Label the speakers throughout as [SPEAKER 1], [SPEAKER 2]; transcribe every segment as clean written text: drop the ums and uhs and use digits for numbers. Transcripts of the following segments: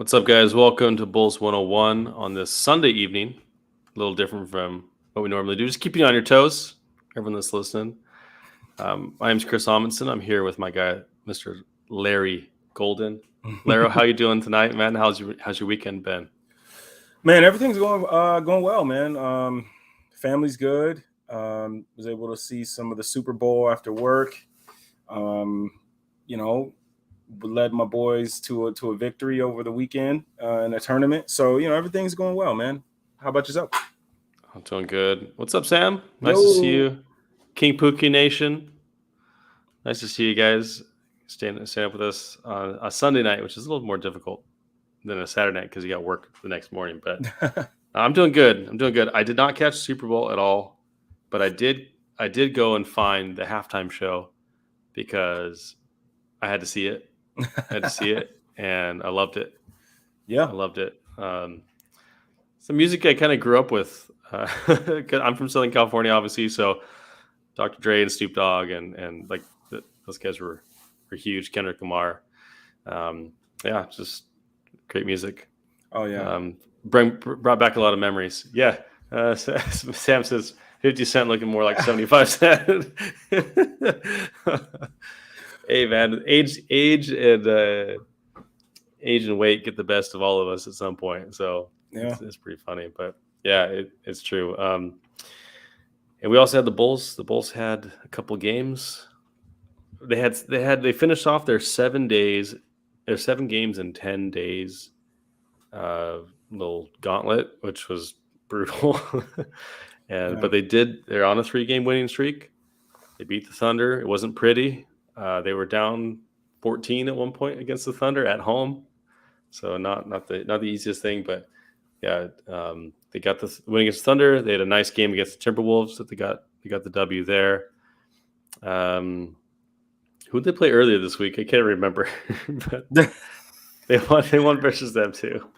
[SPEAKER 1] What's up, guys? Welcome to Bulls 101 on this Sunday evening. A little different from what we normally do. Just keep you on your toes, everyone that's listening. My name's Chris Amundsen. I'm here with my guy, Mr. Larry Golden. Larro, how you doing tonight, man? How's your weekend been?
[SPEAKER 2] Man, everything's going well, man. Family's good. Was able to see some of the Super Bowl after work. You know, led my boys to a victory over the weekend in a tournament. So everything's going well, man. How about yourself?
[SPEAKER 1] I'm doing good. What's up, Sam? Nice
[SPEAKER 2] Yo.
[SPEAKER 1] to see you, King Pookie Nation. Nice to see you guys staying up with us on a Sunday night, which is a little more difficult than a Saturday night because you got work the next morning. But I'm doing good. I did not catch Super Bowl at all, but I did go and find the halftime show because I had to see it. And I loved it.
[SPEAKER 2] Yeah,
[SPEAKER 1] I loved it. Some music I kind of grew up with. I'm from Southern California, obviously, so Dr. Dre and Snoop Dogg and like those guys were huge. Kendrick Lamar. Yeah, just great music.
[SPEAKER 2] Oh yeah.
[SPEAKER 1] Brought back a lot of memories. Yeah. Sam says 50 Cent looking more like 75 Cent. Hey man, age and weight get the best of all of us at some point. So
[SPEAKER 2] Yeah.
[SPEAKER 1] it's pretty funny, but yeah, it's true. And we also had the Bulls. The Bulls had a couple games. They finished off their 7 days. Their 7 games in 10 days. Little gauntlet, which was brutal. But they're on a 3-game winning streak. They beat the Thunder. It wasn't pretty. They were down 14 at one point against the Thunder at home, so not the easiest thing. But yeah, they got the win against the Thunder. They had a nice game against the Timberwolves that they got the W there. Who did they play earlier this week? I can't remember, but they won versus them too.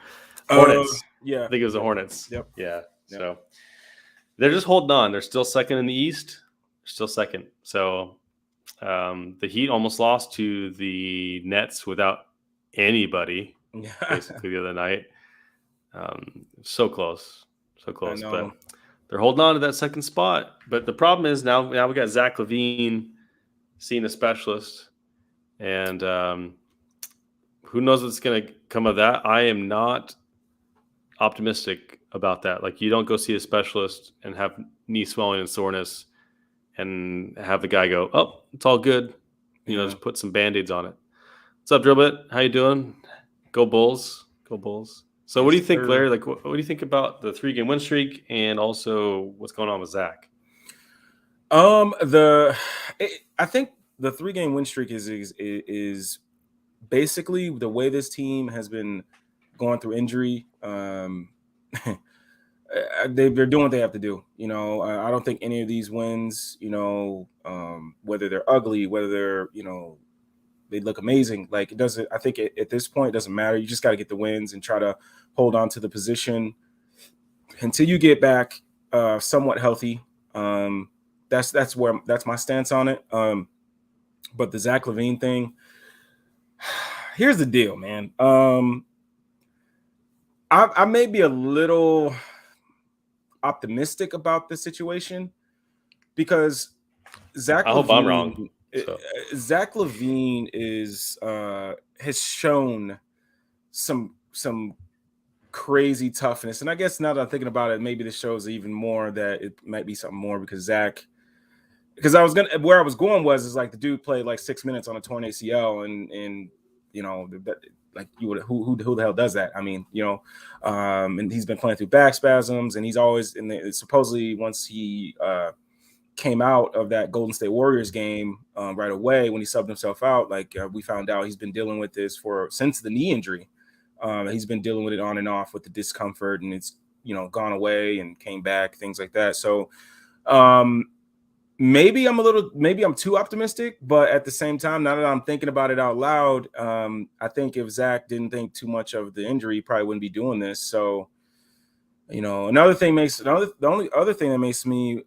[SPEAKER 1] Hornets.
[SPEAKER 2] Yeah,
[SPEAKER 1] I think it was the Hornets.
[SPEAKER 2] Yep.
[SPEAKER 1] Yeah. So they're just holding on. They're still second in the East. They're still second. So. The Heat almost lost to the Nets without anybody, basically the other night. So close, but they're holding on to that second spot. But the problem is now we got Zach LaVine seeing a specialist, and who knows what's going to come of that. I am not optimistic about that. Like, you don't go see a specialist and have knee swelling and soreness and have the guy go, oh, it's all good. Just put some Band-Aids on it. What's up, Drillbit? How you doing? Go Bulls. Go Bulls. So what do you think, Larry? Like, what do you think about the 3-game win streak and also what's going on with Zach?
[SPEAKER 2] I think the 3-game win streak is basically the way this team has been going through injury. They're doing what they have to do. I don't think any of these wins, whether they're ugly, whether they're, they look amazing. Like, it doesn't, I think at this point, it doesn't matter. You just got to get the wins and try to hold on to the position until you get back somewhat healthy. That's my stance on it. But the Zach LaVine thing, here's the deal, man. I may be a little optimistic about the situation because Zach
[SPEAKER 1] I hope I'm wrong. So.
[SPEAKER 2] Zach LaVine has shown some crazy toughness, and I guess now that I'm thinking about it, maybe this shows even more that it might be something more because where I was going was like the dude played like 6 minutes on a torn ACL, and like you would who the hell does that? I mean, and he's been playing through back spasms, and he's always supposedly once he came out of that Golden State Warriors game right away when he subbed himself out, like we found out he's been dealing with this since the knee injury. He's been dealing with it on and off with the discomfort, and it's gone away and came back, things like that. So maybe I'm too optimistic, but at the same time, now that I'm thinking about it out loud, I think if Zach didn't think too much of the injury, he probably wouldn't be doing this. So, the only other thing that makes me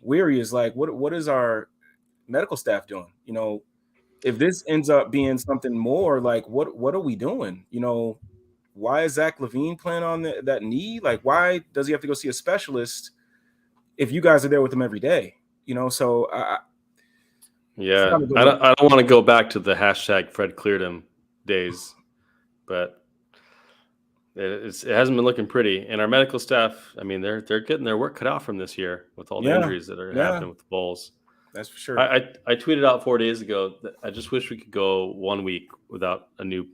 [SPEAKER 2] weary is like, what is our medical staff doing? If this ends up being something more, like what are we doing? why is Zach LaVine playing on that knee? Like, why does he have to go see a specialist if you guys are there with him every day? So
[SPEAKER 1] yeah, I don't want to go back to the hashtag Fred cleared him days, but it hasn't been looking pretty. And our medical staff, I mean, they're getting their work cut out from this year with all the injuries that are happening with the Bulls.
[SPEAKER 2] That's for sure.
[SPEAKER 1] I tweeted out 4 days ago that I just wish we could go 1 week without a new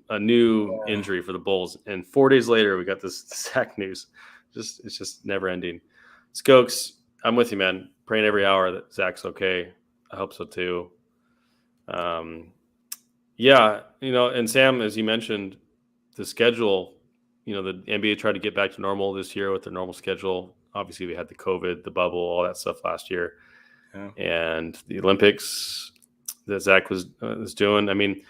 [SPEAKER 1] injury for the Bulls. And 4 days later, we got this Zach news. It's just never ending. Skokes, I'm with you, man. Praying every hour that Zach's okay. I hope so too. Yeah, and Sam, as you mentioned, the schedule. The NBA tried to get back to normal this year with their normal schedule. Obviously, we had the COVID, the bubble, all that stuff last year. Yeah. And the Olympics that Zach was doing. I mean,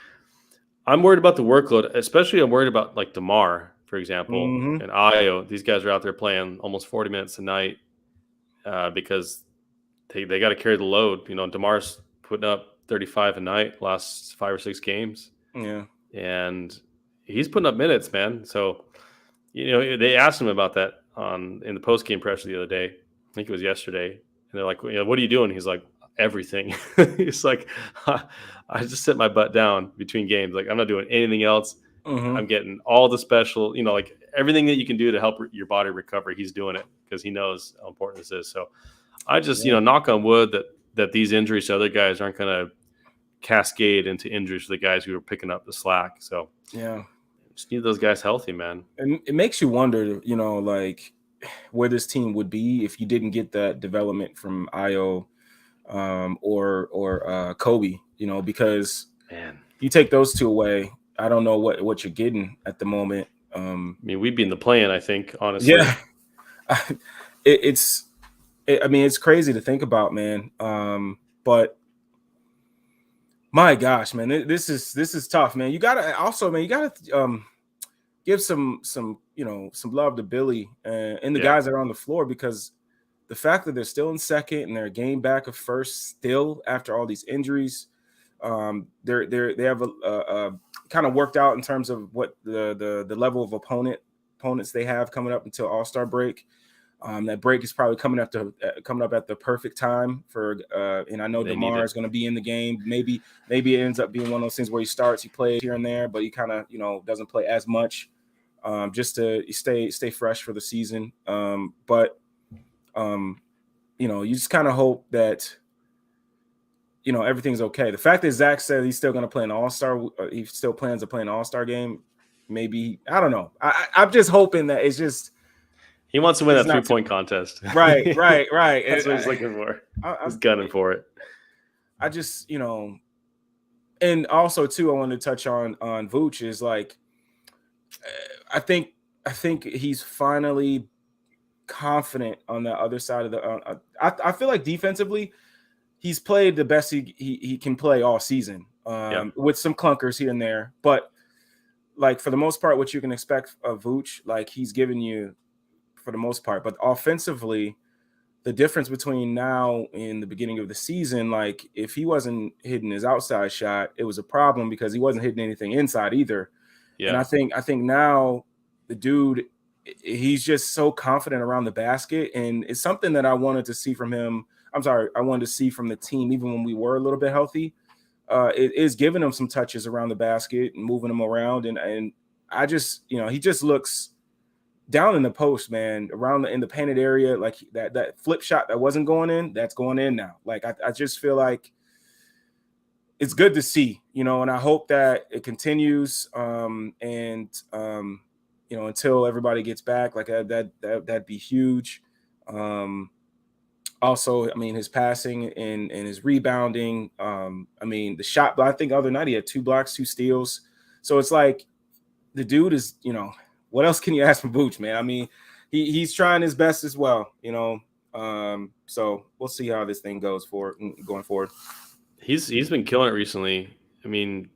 [SPEAKER 1] I'm worried about the workload, especially I'm worried about like DeMar, for example, and Ayo. These guys are out there playing almost 40 minutes a night because they got to carry the load. DeMar's putting up 35 a night last 5 or 6 games. Yeah. And he's putting up minutes, man. So, they asked him about that in the post-game pressure the other day. I think it was yesterday. And they're like, what are you doing? He's like, everything. He's like, I just sit my butt down between games. Like, I'm not doing anything else. I'm getting all the special, like everything that you can do to help your body recover. He's doing it because he knows how important this is. So I just, knock on wood that these injuries to other guys aren't going to cascade into injuries for the guys who are picking up the slack. So
[SPEAKER 2] yeah,
[SPEAKER 1] just need those guys healthy, man.
[SPEAKER 2] And it makes you wonder, like where this team would be if you didn't get that development from Ayo or Kobe, because
[SPEAKER 1] man,
[SPEAKER 2] you take those two away, I don't know what you're getting at the moment.
[SPEAKER 1] I mean, we'd be in the play-in, I think, honestly.
[SPEAKER 2] Yeah, it's crazy to think about, man. But my gosh, man, this is tough, man. You gotta give some love to Billy and the guys that are on the floor, because the fact that they're still in second and they're a game back of first still after all these injuries, they have a kind of worked out in terms of what the level of opponents they have coming up until All-Star break. That break is probably coming up at the perfect time for and I know DeMar is going to be in the game. Maybe it ends up being one of those things where he plays here and there, but he kind of doesn't play as much just to stay fresh for the season. But you just kind of hope that everything's okay. The fact that Zach said he's still going to play an All-Star, he still plans to play an All-Star game. Maybe, I don't know. I'm just hoping that it's just.
[SPEAKER 1] He wants to win that 3-point contest.
[SPEAKER 2] Right.
[SPEAKER 1] That's what he's looking for. He's gunning for it.
[SPEAKER 2] I just, and also too, I wanted to touch on Vooch is like, I think he's finally confident on the other side of the. I feel like defensively, he's played the best he can play all season, with some clunkers here and there, but like for the most part, what you can expect of Vooch, like he's given you. For the most part, but offensively, the difference between now and the beginning of the season, like if he wasn't hitting his outside shot, it was a problem because he wasn't hitting anything inside either. Yeah. And I think now the dude, he's just so confident around the basket, and it's something that I wanted to see from him. I wanted to see from the team even when we were a little bit healthy. It is giving him some touches around the basket and moving him around, and I just he just looks. Down in the post, man, in the painted area, like that flip shot that wasn't going in, that's going in now. Like I just feel like it's good to see, and I hope that it continues. Until everybody gets back, like that'd be huge. Also, I mean, his passing and his rebounding. The shot, but I think the other night he had 2 blocks, 2 steals. So it's like the dude is, what else can you ask from Vooch, man? I mean, he's trying his best as well, So we'll see how this thing goes going forward.
[SPEAKER 1] He's been killing it recently. I mean,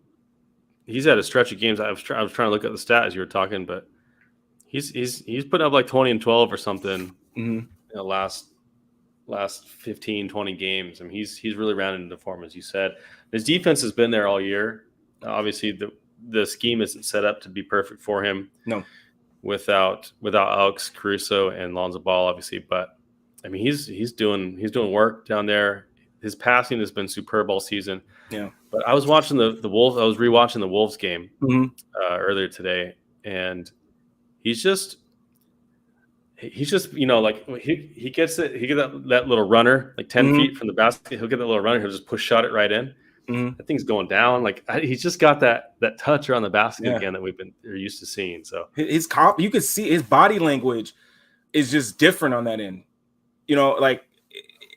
[SPEAKER 1] he's had a stretch of games. I was trying to look at the stat as you were talking, but he's put up like 20 and 12 or something in the last 15, 20 games. I mean, he's really rounded into form, as you said. His defense has been there all year. Obviously, the scheme isn't set up to be perfect for him.
[SPEAKER 2] No.
[SPEAKER 1] without Alex Caruso and Lonzo Ball, obviously. But I mean, he's doing work down there. His passing has been superb all season.
[SPEAKER 2] Yeah.
[SPEAKER 1] But I was watching the Wolves. I was rewatching the Wolves game
[SPEAKER 2] Mhm.
[SPEAKER 1] Earlier today, and he's just like he gets it. He gets that little runner like 10
[SPEAKER 2] Mhm.
[SPEAKER 1] feet from the basket. He'll get that little runner. He'll just push shot it right in.
[SPEAKER 2] Mhm.
[SPEAKER 1] That thing's going down. Like he's just got that touch around the basket
[SPEAKER 2] Yeah.
[SPEAKER 1] again that we're used to seeing. So
[SPEAKER 2] His you could see his body language is just different on that end. You know, like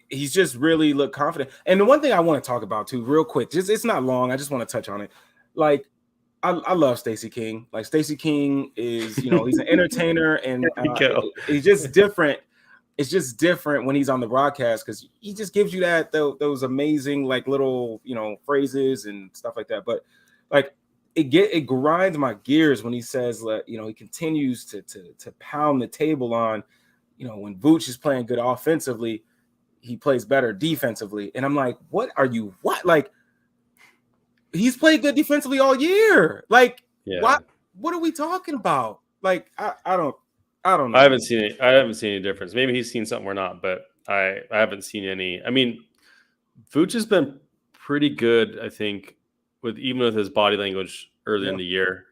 [SPEAKER 2] he's just really look confident. And the one thing I want to talk about too, real quick, just it's not long. I just want to touch on it. Like I love Stacey King. Like Stacey King is, he's an entertainer, and he's just different. It's just different when he's on the broadcast because he just gives you those amazing like little phrases and stuff like that. But like it grinds my gears when he says that he continues to pound the table on when Vooch is playing good offensively, he plays better defensively, and I'm like, what like? He's played good defensively all year. Like, what are we talking about? Like, I don't know.
[SPEAKER 1] I haven't seen it. I haven't seen any difference. Maybe he's seen something we're not, but I haven't seen any. I mean, Vooch has been pretty good, I think, even with his body language early in the year,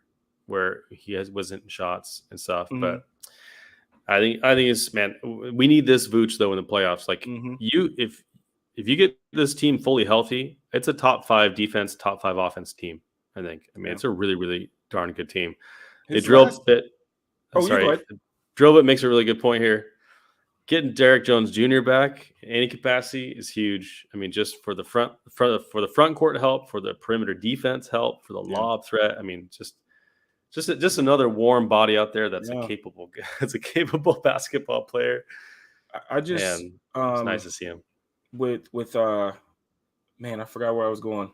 [SPEAKER 1] where he wasn't in shots and stuff. Mm-hmm. But I think it's we need this Vooch though in the playoffs. Like if you get this team fully healthy, it's a top 5 defense, top 5 offense team. I think. I mean, it's a really, really darn good team. Drillbit makes a really good point here. Getting Derek Jones Jr. back in any capacity is huge. I mean, just for the front court help, for the perimeter defense help, for the lob threat. I mean, just another warm body out there that's a capable basketball player. It's nice to see him.
[SPEAKER 2] With man, I forgot where I was going.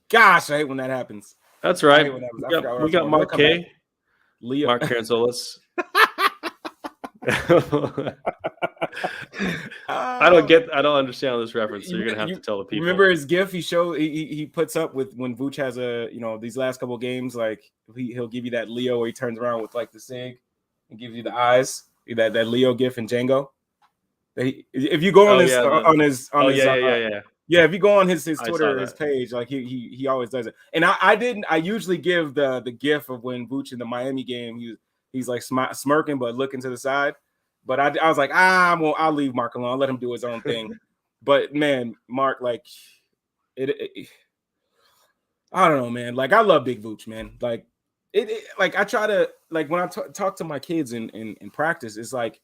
[SPEAKER 2] Gosh, I hate when that happens.
[SPEAKER 1] That's right. We got Mark K.
[SPEAKER 2] Leo.
[SPEAKER 1] Mark Caranzolas. I don't understand this reference, so you're gonna have to tell the people.
[SPEAKER 2] Remember his gif he puts up with when Vooch has these last couple of games, like he'll give you that Leo where he turns around with like the sig and gives you the eyes, that Leo gif in Django. If you go on if you go on his Twitter, his page, like he always does it. And I usually give the gif of when Vooch in the Miami game, he's like smirking but looking to the side. But I was like, I'll leave Mark alone. I'll let him do his own thing. But man, Mark, like it I don't know, man. Like I love Big Vooch, man. Like like I try to, like when I talk to my kids in practice, it's like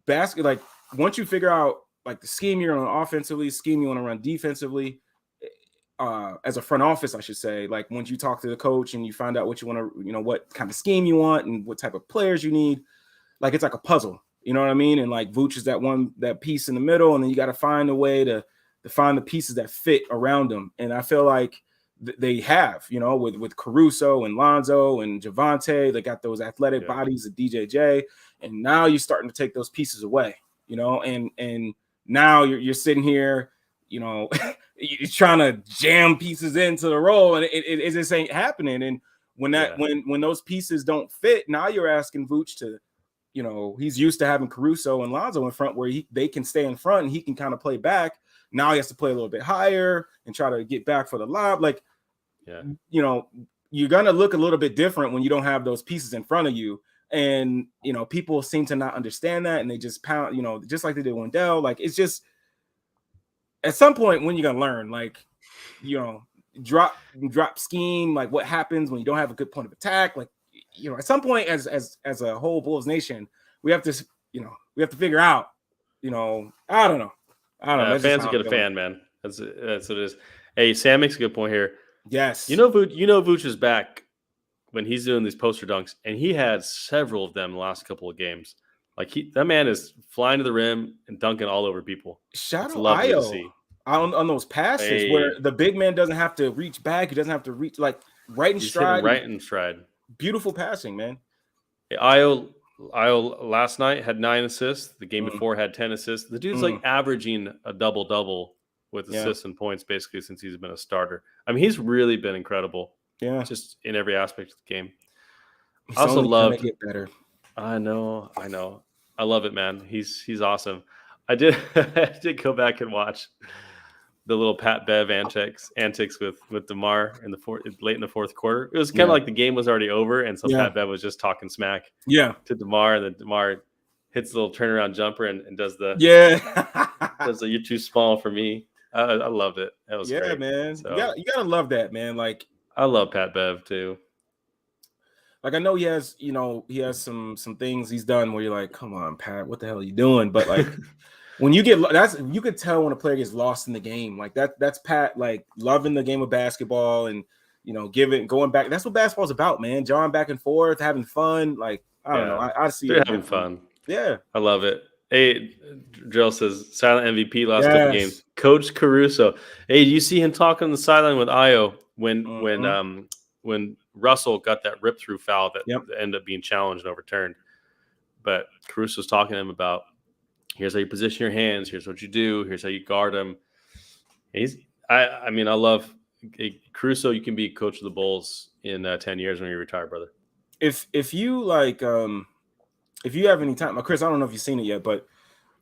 [SPEAKER 2] basket. Like once you figure out like the scheme you're on offensively, scheme you want to run defensively, as a front office, I should say, like once you talk to the coach and you find out what you want to, what kind of scheme you want and what type of players you need, like it's like a puzzle, you know what I mean? And like Vooch is that piece in the middle, and then you got to find a way to find the pieces that fit around them. And I feel like they have, with Caruso and Lonzo and Javante, they got those athletic bodies of DJJ, and now you're starting to take those pieces away, and now you're sitting here, you're trying to jam pieces into the role, and it just ain't happening. And when those pieces don't fit, now you're asking Vooch to, he's used to having Caruso and Lonzo in front where they can stay in front and he can kind of play back. Now he has to play a little bit higher and try to get back for the lob. Like, you're going to look a little bit different when you don't have those pieces in front of you. And, people seem to not understand that. And they just pound, just like they did Wendell. Like, it's just at some point when you're going to learn, like, drop scheme, like what happens when you don't have a good point of attack. Like, at some point as a whole Bulls nation, we have to figure out, I don't know.
[SPEAKER 1] Fans will get a fan, man. That's what it is. Hey, Sam makes a good point here.
[SPEAKER 2] Yes.
[SPEAKER 1] Vooch is back when he's doing these poster dunks, and he had several of them the last couple of games. Like that man is flying to the rim and dunking all over people.
[SPEAKER 2] Shout out Io on those passes where the big man doesn't have to reach back. He doesn't have to reach right in stride. Beautiful passing, man.
[SPEAKER 1] Io last night had 9 assists. The game before had 10 assists. The dude's like averaging a double-double with assists and points basically since he's been a starter. I mean, he's really been incredible.
[SPEAKER 2] Yeah.
[SPEAKER 1] Just in every aspect of the game.
[SPEAKER 2] He's
[SPEAKER 1] I also
[SPEAKER 2] only gonna
[SPEAKER 1] loved.
[SPEAKER 2] get better.
[SPEAKER 1] I know. I love it, man. He's awesome. I did I did go back and watch the little Pat Bev antics with DeMar in the late in the fourth quarter. It was kind of
[SPEAKER 2] Yeah.
[SPEAKER 1] like the game was already over, and so
[SPEAKER 2] Yeah.
[SPEAKER 1] Pat Bev was just talking smack
[SPEAKER 2] Yeah.
[SPEAKER 1] to DeMar, and then DeMar hits the little turnaround jumper and does the "You're too small for me." I loved it. That was
[SPEAKER 2] Yeah,
[SPEAKER 1] great.
[SPEAKER 2] man.
[SPEAKER 1] So
[SPEAKER 2] You gotta love that, man. Like
[SPEAKER 1] I love Pat Bev too.
[SPEAKER 2] I know he has, he has some things he's done where you're like, come on, Pat, what the hell are you doing? But like when you get you could tell when a player gets lost in the game. Like that's Pat, like loving the game of basketball and going back. That's what basketball's about, man. Jawing back and forth, having fun. Like, I don't know. I see
[SPEAKER 1] they're
[SPEAKER 2] it
[SPEAKER 1] having
[SPEAKER 2] different.
[SPEAKER 1] fun.
[SPEAKER 2] Yeah.
[SPEAKER 1] I love it. Hey, Drill says silent MVP last couple
[SPEAKER 2] Yes.
[SPEAKER 1] games. Coach Caruso. Hey, do you see him talking on the sideline with Io when Russell got that rip through foul that ended up being challenged and overturned? But Caruso's talking to him about here's how you position your hands, here's what you do, here's how you guard them. I love Caruso. You can be coach of the Bulls in 10 years when you retire, brother.
[SPEAKER 2] If you like if you have any time, Chris, I don't know if you've seen it yet, but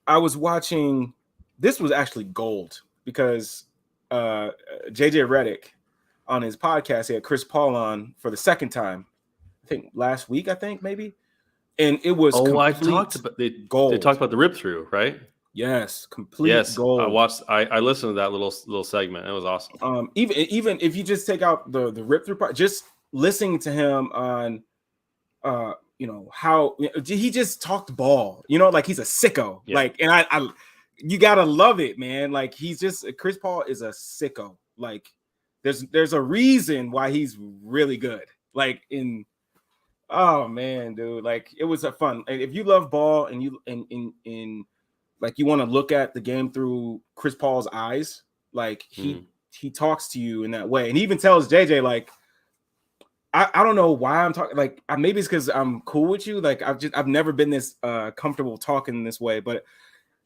[SPEAKER 2] I was watching. This was actually gold because JJ Redick on his podcast, he had Chris Paul on for the second time. I think last week, maybe, and it was.
[SPEAKER 1] I talked about gold. They talked about the rip through, right?
[SPEAKER 2] Yes, complete gold.
[SPEAKER 1] I listened to that little segment. It was awesome.
[SPEAKER 2] Even if you just take out the rip through part, just listening to him on. How he just talked ball, like he's a sicko. Yeah. Like, and I you gotta love it, man. Like Chris Paul is a sicko. Like there's a reason why he's really good. Like oh man, dude, like it was a fun. And if you love ball and you like you want to look at the game through Chris Paul's eyes, like he talks to you in that way, and he even tells JJ like. I don't know why I'm talking like maybe it's because I'm cool with you. Like I've never been this comfortable talking this way, but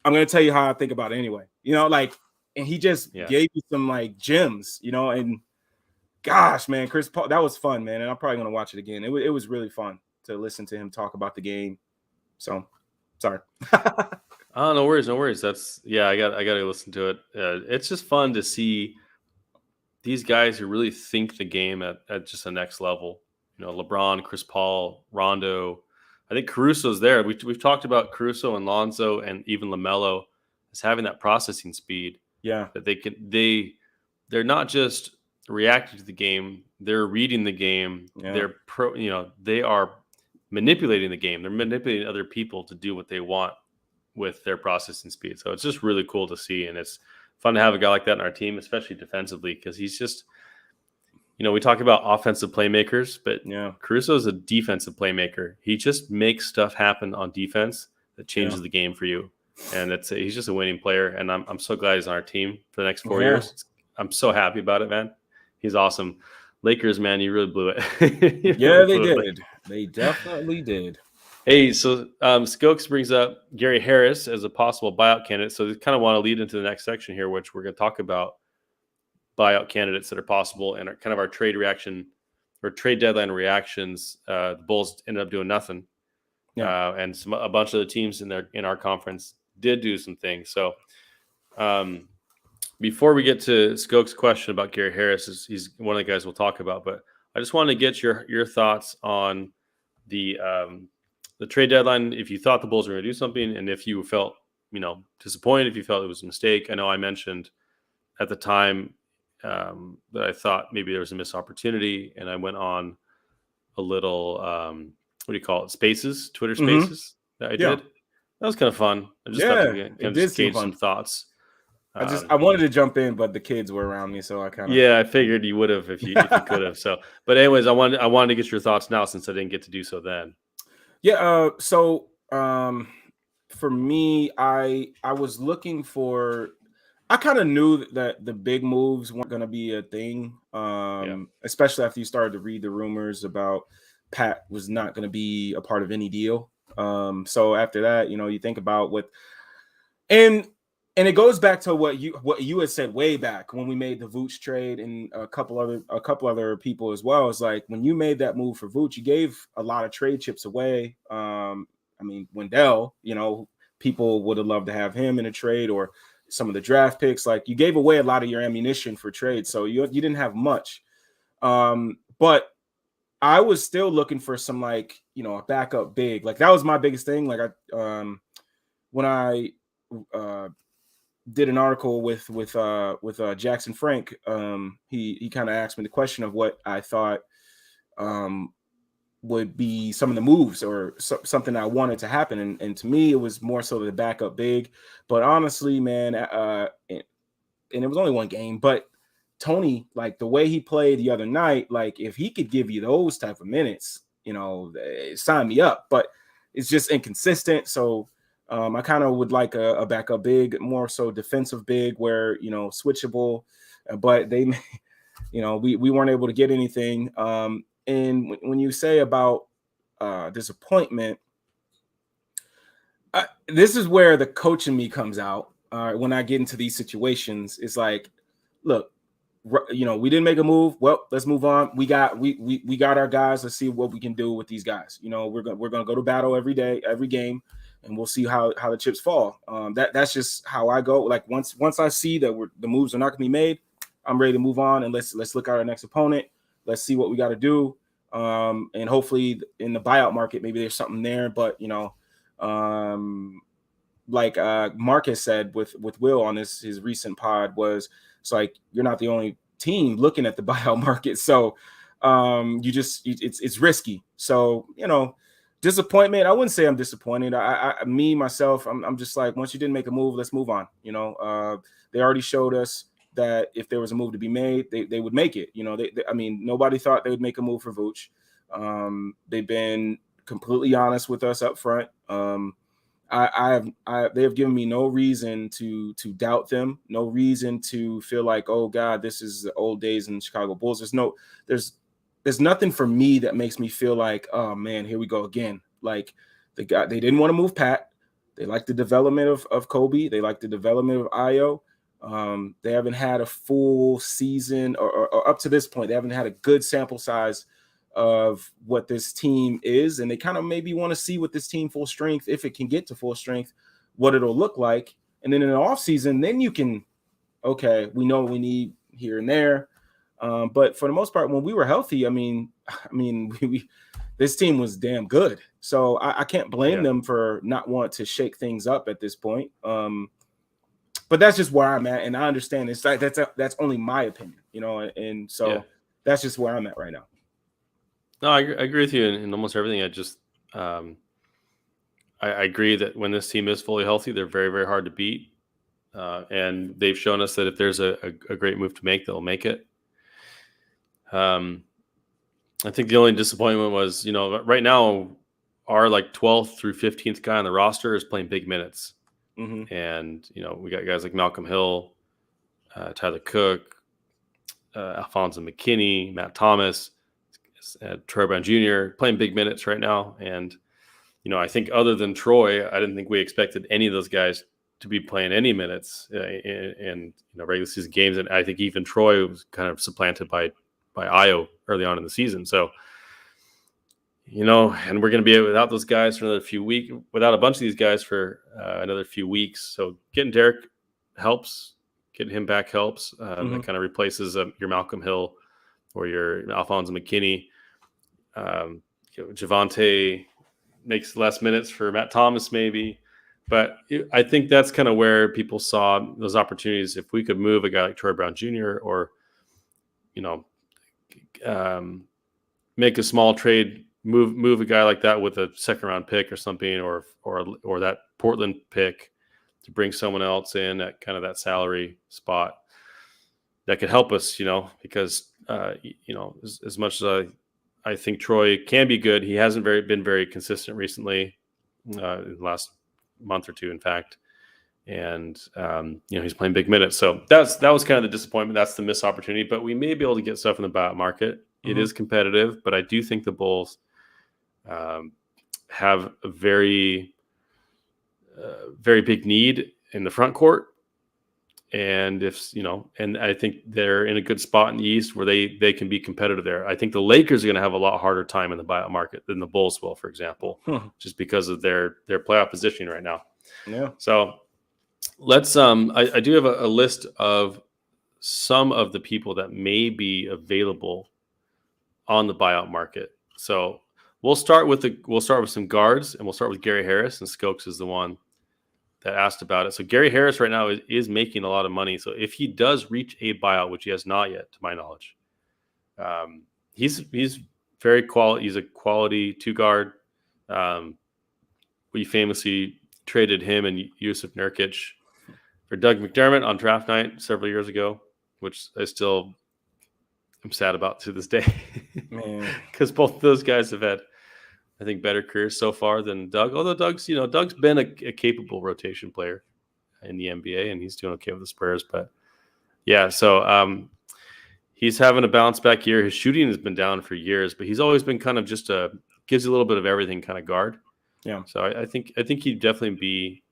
[SPEAKER 2] I'm gonna tell you how I think about it anyway. And he just gave you some like gems, and gosh, man, Chris Paul, that was fun, man. And I'm probably gonna watch it again. It was really fun to listen to him talk about the game. So sorry.
[SPEAKER 1] Oh, no worries. That's I gotta listen to it. It's just fun to see these guys who really think the game at just a next level. LeBron, Chris Paul, Rondo. I think Caruso's there. We've talked about Caruso and Lonzo and even LaMelo as having that processing speed.
[SPEAKER 2] Yeah,
[SPEAKER 1] that they're not just reacting to the game; they're reading the game. Yeah. They are manipulating the game. They're manipulating other people to do what they want with their processing speed. So it's just really cool to see, and it's fun to have a guy like that in our team, especially defensively, because he's just, we talk about offensive playmakers, but Caruso is a defensive playmaker. He just makes stuff happen on defense that changes the game for you. And he's just a winning player. And I'm so glad he's on our team for the next 4 years. I'm so happy about it, man. He's awesome. Lakers, man, you really blew it.
[SPEAKER 2] They did. They definitely did.
[SPEAKER 1] Hey, so Skokes brings up Gary Harris as a possible buyout candidate. So we kind of want to lead into the next section here, which we're going to talk about buyout candidates that are possible and kind of our trade reaction or trade deadline reactions. The Bulls ended up doing nothing, and a bunch of the teams in our conference did do some things. So before we get to Skokes' question about Gary Harris, he's one of the guys we'll talk about, but I just want to get your thoughts on the trade deadline, if you thought the Bulls were going to do something, and if you felt, disappointed, if you felt it was a mistake. I know I mentioned at the time that I thought maybe there was a missed opportunity, and I went on a little, what do you call it, Spaces, Twitter Spaces that I did. That was kind of fun. I just thought to just gauge some thoughts.
[SPEAKER 2] I wanted to jump in, but the kids were around me, so I kind of.
[SPEAKER 1] Yeah, I figured you would have if you could have. So, but anyways, I wanted to get your thoughts now since I didn't get to do so then.
[SPEAKER 2] Yeah. So for me, I was looking for. I kind of knew that the big moves weren't going to be a thing, especially after you started to read the rumors about Pat was not going to be a part of any deal. So after that, you think about and And it goes back to what you had said way back when we made the Vooch trade, and a couple other people as well. Is like when you made that move for Vooch, you gave a lot of trade chips away. I mean, Wendell, people would have loved to have him in a trade, or some of the draft picks. Like, you gave away a lot of your ammunition for trade, so you didn't have much. But I was still looking for some, like, a backup big. Like, that was my biggest thing. Like, when I did an article with Jackson Frank, he kind of asked me the question of what I thought would be some of the moves, or something I wanted to happen, and to me it was more so the backup big. But honestly, man, and it was only one game, but Tony, like, the way he played the other night, like, if he could give you those type of minutes, sign me up. But it's just inconsistent. So I kind of would like a backup big, more so defensive big, where, switchable. But they, we weren't able to get anything. And when you say about disappointment, this is where the coach in me comes out. When I get into these situations, it's like, look, we didn't make a move. Well, let's move on. We got our guys. Let's see what we can do with these guys. We're gonna go to battle every day, every game, and we'll see how the chips fall. That's just how I go. Like, once I see that the moves are not gonna be made, I'm ready to move on, and let's look at our next opponent. Let's see what we got to do. And hopefully in the buyout market, maybe there's something there. But like Marcus said with Will on his recent pod, was it's like, you're not the only team looking at the buyout market. So it's risky. So, disappointment, I wouldn't say I'm disappointed. Myself, I'm just like, once you didn't make a move, let's move on. They already showed us that if there was a move to be made, they would make it. I mean, nobody thought they would make a move for Vooch. They've been completely honest with us up front. They have given me no reason to doubt them, no reason to feel like, oh God, this is the old days in Chicago Bulls. There's nothing for me that makes me feel like, oh man, here we go again. Like, they didn't want to move Pat. They like the development of Kobe. They like the development of Ayo. They haven't had a full season, or up to this point, they haven't had a good sample size of what this team is, and they kind of maybe want to see what this team full strength, if it can get to full strength, what it'll look like. And then in the off season, then you can, okay, we know what we need here and there. But for the most part, when we were healthy, I mean, this team was damn good. So I can't blame them for not wanting to shake things up at this point. But that's just where I'm at, and I understand it's like that's only my opinion, and so that's just where I'm at right now.
[SPEAKER 1] No, I agree with you in almost everything. I just I agree that when this team is fully healthy, they're very, very hard to beat, and they've shown us that if there's a great move to make, they'll make it. I think the only disappointment was, right now our 12th through 15th guy on the roster is playing big minutes. Mm-hmm. And, we got guys like Malcolm Hill, Tyler Cook, Alfonso McKinney, Matt Thomas, Troy Brown Jr. playing big minutes right now. And, I think other than Troy, I didn't think we expected any of those guys to be playing any minutes in regular season games. And I think even Troy was kind of supplanted by Ayo early on in the season. So, and we're going to be without those guys for another few weeks, without a bunch of these guys for another few weeks. So getting Derek helps, getting him back helps. That kind of replaces your Malcolm Hill or your Alfonso McKinney. Javonte makes less minutes for Matt Thomas maybe. But I think that's kind of where people saw those opportunities. If we could move a guy like Troy Brown Jr. or, make a small trade, move a guy like that with a second round pick or something, or that Portland pick to bring someone else in at kind of that salary spot that could help us, because as much as I think Troy can be good, he hasn't been very consistent recently, in the last month or two, in fact. And he's playing big minutes, so that was kind of the disappointment. That's the missed opportunity. But we may be able to get stuff in the buyout market. It is competitive, but I do think the Bulls have a very, very big need in the front court, And and I think they're in a good spot in the East where they can be competitive there. I think the Lakers are going to have a lot harder time in the buyout market than the Bulls will, for example, just because of their playoff positioning right now.
[SPEAKER 2] Yeah.
[SPEAKER 1] So let's I do have a list of some of the people that may be available on the buyout market. So we'll start with some guards, and we'll start with Gary Harris, and Skokes is the one that asked about it. So Gary Harris right now is making a lot of money. So if he does reach a buyout, which he has not yet, to my knowledge, he's very quality. He's a quality 2 guard. We famously traded him and Yusuf Nurkic for Doug McDermott on draft night several years ago, which I still am sad about to this day, because both of those guys have had, I think, better careers so far than Doug. Although Doug's been a capable rotation player in the NBA, and he's doing okay with the Spurs. But yeah, so he's having a bounce back year. His shooting has been down for years, but he's always been kind of just gives you a little bit of everything kind of guard.
[SPEAKER 2] Yeah.
[SPEAKER 1] So I think he'd definitely be.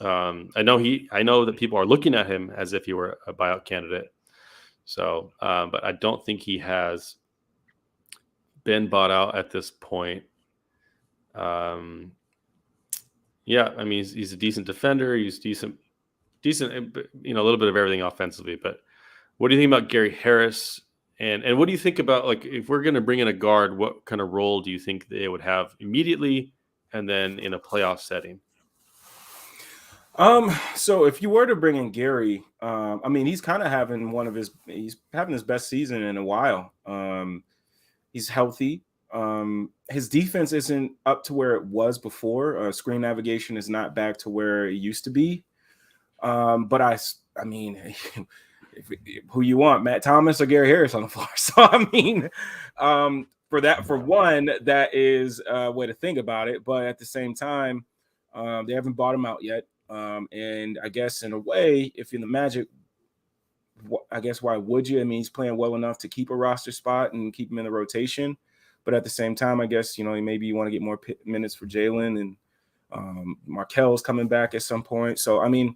[SPEAKER 1] I know that people are looking at him as if he were a buyout candidate. So, but I don't think he has been bought out at this point. Yeah, I mean, he's a decent defender. He's decent, a little bit of everything offensively. But what do you think about Gary Harris? And what do you think about, like, if we're going to bring in a guard, what kind of role do you think they would have immediately and then in a playoff setting?
[SPEAKER 2] So if you were to bring in Gary, I mean, he's kind of having he's having his best season in a while. He's healthy. His defense isn't up to where it was before. Screen navigation is not back to where it used to be. But I mean, who you want, Matt Thomas or Gary Harris on the floor? So I mean, for one, that is a way to think about it. But at the same time, they haven't bought him out yet. And I guess in a way, if you're the Magic, I guess why would you? I mean, he's playing well enough to keep a roster spot and keep him in the rotation. But at the same time, I guess, maybe you want to get more minutes for Jalen, and Markel's coming back at some point. So, I mean,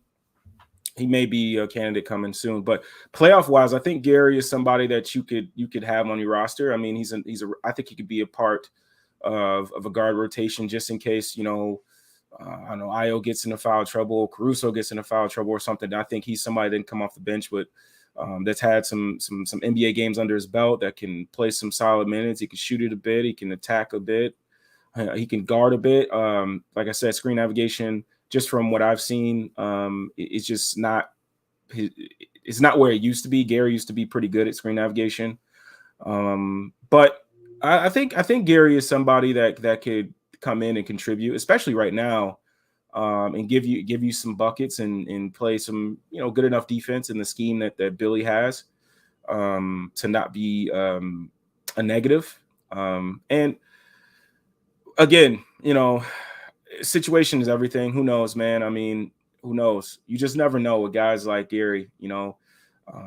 [SPEAKER 2] he may be a candidate coming soon. But playoff wise, I think Gary is somebody that you could have on your roster. I mean, I think he could be a part of a guard rotation just in case, I don't know, Ayo gets into foul trouble, Caruso gets into foul trouble or something. I think he's somebody that can come off the bench with that's had some NBA games under his belt, that can play some solid minutes. He can shoot it a bit. He can attack a bit. He can guard a bit. Like I said, screen navigation, just from what I've seen, it's just not it's not where it used to be. Gary used to be pretty good at screen navigation. But I think Gary is somebody that could come in and contribute, especially right now, and give you some buckets and play some good enough defense in the scheme that Billy has, to not be a negative. And again, situation is everything. Who knows, man? I mean, who knows? You just never know with guys like Gary.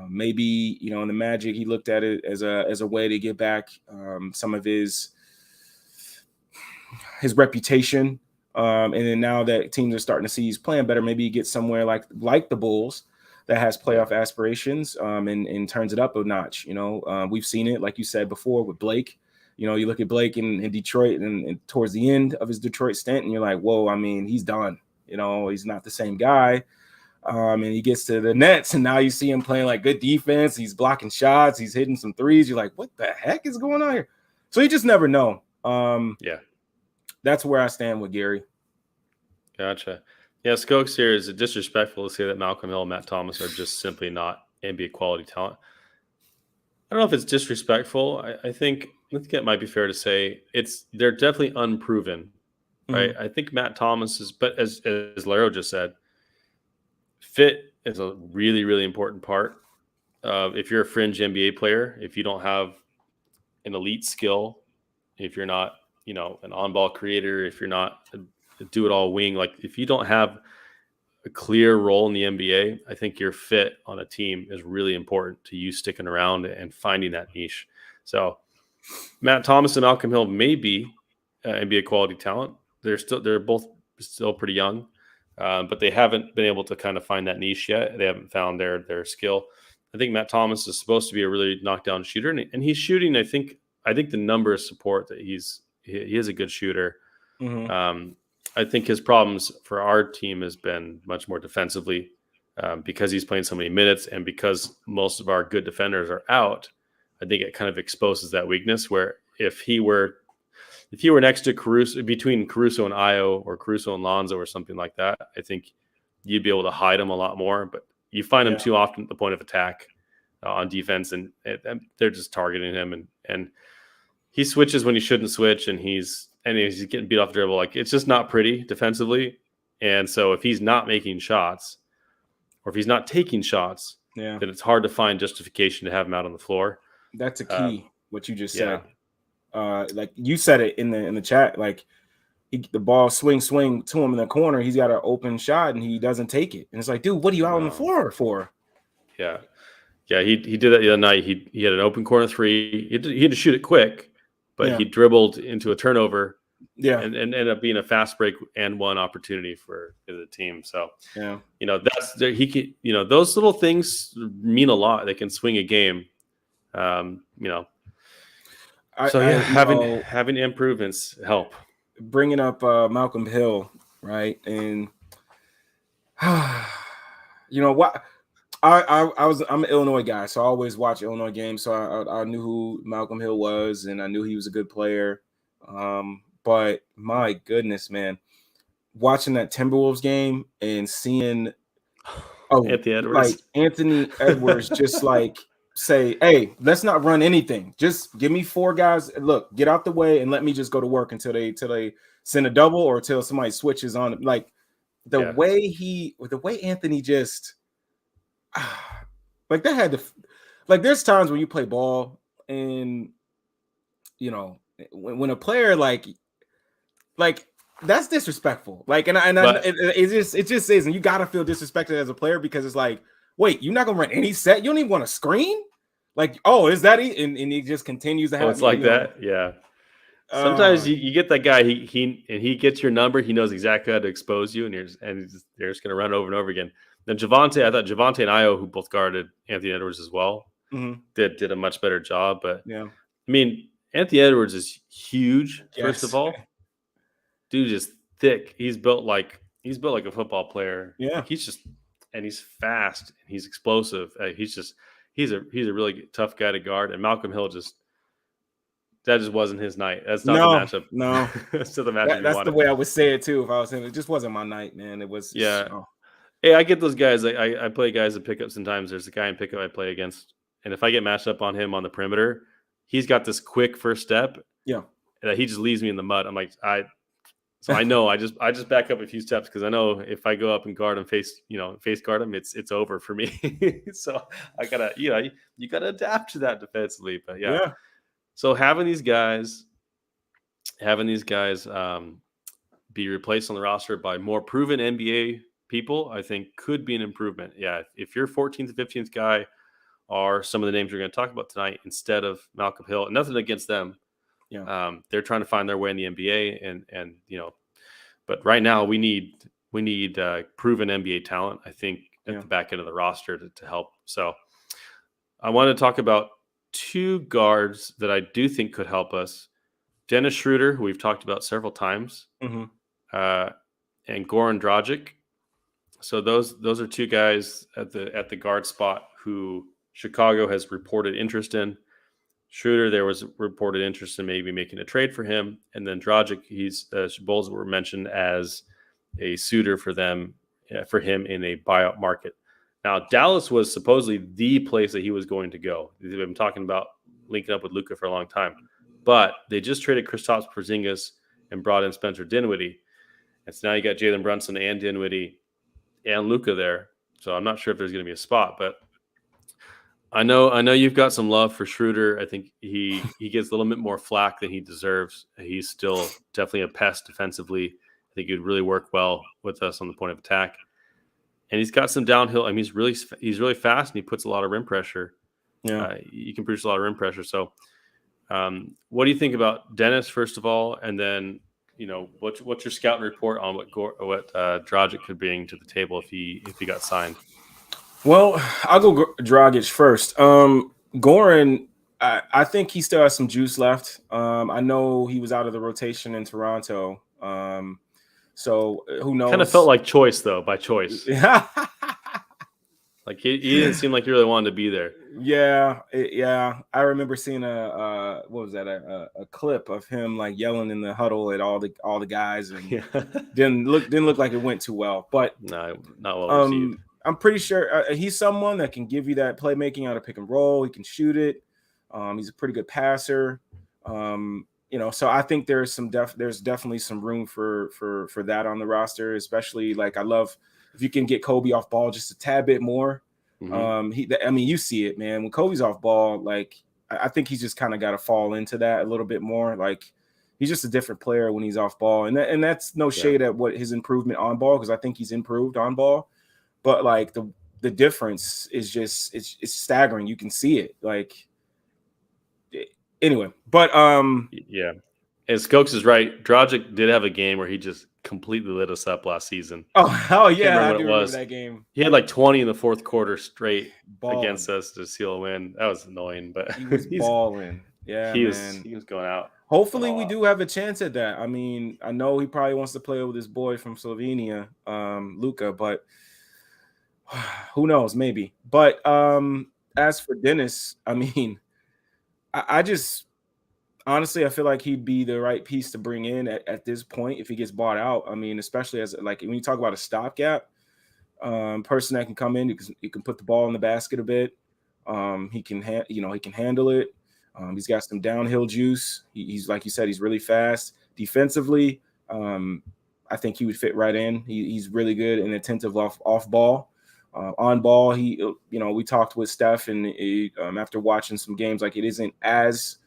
[SPEAKER 2] Maybe in the Magic, he looked at it as a way to get back some of his reputation, and then now that teams are starting to see he's playing better, maybe he gets somewhere like the Bulls that has playoff aspirations, and turns it up a notch. We've seen it, like you said before, with Blake. You look at Blake in Detroit, and towards the end of his Detroit stint, and you're like, whoa, I mean, he's done. He's not the same guy. And he gets to the Nets, and now you see him playing like good defense. He's blocking shots. He's hitting some threes. You're like, what the heck is going on here? So you just never know.
[SPEAKER 1] Yeah.
[SPEAKER 2] That's where I stand with Gary.
[SPEAKER 1] Gotcha. Yeah, Skokes here, is it disrespectful to say that Malcolm Hill and Matt Thomas are just simply not NBA quality talent? I don't know if it's disrespectful. I think it might be fair to say they're definitely unproven, right? Mm-hmm. I think Matt Thomas is, but as Larro just said, fit is a really, really important part. If you're a fringe NBA player, if you don't have an elite skill, if you're not, an on-ball creator, if you're not a do-it-all wing, like if you don't have a clear role in the NBA, I think your fit on a team is really important to you sticking around and finding that niche. So Matt Thomas and Malcolm Hill may be NBA quality talent. They're both still pretty young. but they haven't been able to kind of find that niche yet. They haven't found their skill. I think Matt Thomas is supposed to be a really knockdown shooter, and he's shooting. I think the numbers support that he is a good shooter.
[SPEAKER 2] Mm-hmm.
[SPEAKER 1] I think his problems for our team has been much more defensively because he's playing so many minutes, and because most of our good defenders are out. I think it kind of exposes that weakness where if he were next to Caruso, between Caruso and Io, or Caruso and Lonzo, or something like that, I think you'd be able to hide him a lot more. But you find him too often at the point of attack on defense, and they're just targeting him, and he switches when he shouldn't switch, and he's getting beat off the dribble. Like, it's just not pretty defensively. And so if he's not making shots, or if he's not taking shots, then it's hard to find justification to have him out on the floor.
[SPEAKER 2] That's a key. What you just said. Like you said it in the chat. Like the ball swing to him in the corner. He's got an open shot and he doesn't take it. And it's like, dude, what are you out on the floor for?
[SPEAKER 1] Yeah. He did that the other night. He had an open corner three. He had to shoot it quick, but he dribbled into a turnover. Yeah, and ended up being a fast break and one opportunity for the team. So those little things mean a lot. They can swing a game. Having improvements help.
[SPEAKER 2] Bringing up Malcolm Hill, right? And you know what? I'm an Illinois guy, so I always watch Illinois games. So I knew who Malcolm Hill was, and I knew he was a good player. But my goodness, man, watching that Timberwolves game and seeing Anthony Edwards just like say, hey, let's not run anything. Just give me four guys. Look, get out the way and let me just go to work until they send a double or until somebody switches on. Like the way Anthony just like that had to like there's times when you play ball and when a player like that's disrespectful. Like it just is, and you gotta feel disrespected as a player because it's like, wait, you're not gonna run any set? You don't even want to screen? Like, oh, is that and he just continues to have
[SPEAKER 1] it's like that? Yeah. Sometimes you get that guy, he gets your number, he knows exactly how to expose you, and they're just gonna run over and over again. Then I thought Javonte and Io, who both guarded Anthony Edwards as well, did a much better job. But I mean, Anthony Edwards is huge, first of all. Dude is thick. He's built like a football player.
[SPEAKER 2] Yeah.
[SPEAKER 1] Like he's fast and he's explosive. He's a really tough guy to guard. And Malcolm Hill that just wasn't his night. That's not the matchup.
[SPEAKER 2] No.
[SPEAKER 1] That's the matchup.
[SPEAKER 2] That's the way I would say it too. If I was him, it just wasn't my night, man. It was
[SPEAKER 1] Hey, I get those guys. I play guys at pickup sometimes. There's a guy in pickup I play against, and if I get matched up on him on the perimeter, he's got this quick first step.
[SPEAKER 2] Yeah.
[SPEAKER 1] That he just leaves me in the mud. I'm like, So I know I just back up a few steps because I know if I go up and guard him face guard him, it's over for me. So I gotta you gotta adapt to that defensively. But yeah. So having these guys be replaced on the roster by more proven NBA people, I think could be an improvement. Yeah, if your 14th and 15th guy are some of the names we're going to talk about tonight instead of Malcolm Hill, and nothing against them. Yeah, they're trying to find their way in the NBA, and but right now we need proven NBA talent. I think at the back end of the roster to help. So I want to talk about two guards that I do think could help us: Dennis Schroeder, who we've talked about several times, and Goran Dragic. So those are two guys at the guard spot who Chicago has reported interest in. Schroeder, there was reported interest in maybe making a trade for him. And then Dragic, Bulls were mentioned as a suitor for him in a buyout market. Now, Dallas was supposedly the place that he was going to go. They've been talking about linking up with Luka for a long time. But they just traded Kristaps Porzingis and brought in Spencer Dinwiddie. And so now you got Jalen Brunson and Dinwiddie and Luka there. So I'm not sure if there's going to be a spot, but I know you've got some love for Schroeder. I think he gets a little bit more flack than he deserves. He's still definitely a pest defensively. I think he'd really work well with us on the point of attack. And he's got some downhill. I mean, he's really fast and he puts a lot of rim pressure. Yeah, he can produce a lot of rim pressure. So, what do you think about Dennis first of all, and then what's your scouting report on what Dragic could bring to the table if he got signed?
[SPEAKER 2] Well, I'll go Dragic first. Goran, I think he still has some juice left. I know he was out of the rotation in Toronto. So who knows?
[SPEAKER 1] Kind of felt like choice though, by choice. Like he didn't seem like he really wanted to be there.
[SPEAKER 2] Yeah. I remember seeing what was that? A clip of him like yelling in the huddle at all the guys, and didn't look like it went too well. But
[SPEAKER 1] no, not well received.
[SPEAKER 2] I'm pretty sure he's someone that can give you that playmaking out of pick and roll. He can shoot it. He's a pretty good passer. So I think there's definitely some room for that on the roster, especially like I love if you can get Kobe off ball just a tad bit more.
[SPEAKER 1] Mm-hmm.
[SPEAKER 2] You see it, man. When Kobe's off ball, like I think he's just kind of got to fall into that a little bit more. Like he's just a different player when he's off ball, and that's no shade at what his improvement on ball, because I think he's improved on ball, but like the difference is just it's staggering. You can see it. Like anyway, but
[SPEAKER 1] yeah. And Skokes is right. Dragic did have a game where he just completely lit us up last season.
[SPEAKER 2] Oh yeah, I do remember that game.
[SPEAKER 1] He had like 20 in the fourth quarter straight against us to seal a win. That was annoying, but
[SPEAKER 2] he was balling. Yeah,
[SPEAKER 1] he
[SPEAKER 2] man.
[SPEAKER 1] He was going out.
[SPEAKER 2] Hopefully we do have a chance at that. I mean, I know he probably wants to play with his boy from Slovenia, Luka, but who knows, maybe. But as for Dennis, I mean, I just honestly, I feel like he'd be the right piece to bring in at this point if he gets bought out. I mean, especially as like when you talk about a stopgap person that can come in, he can put the ball in the basket a bit. He can handle it. He's got some downhill juice. He's like you said, he's really fast defensively. I think he would fit right in. He's really good and attentive off ball. On ball, we talked with Steph, and after watching some games, like it isn't as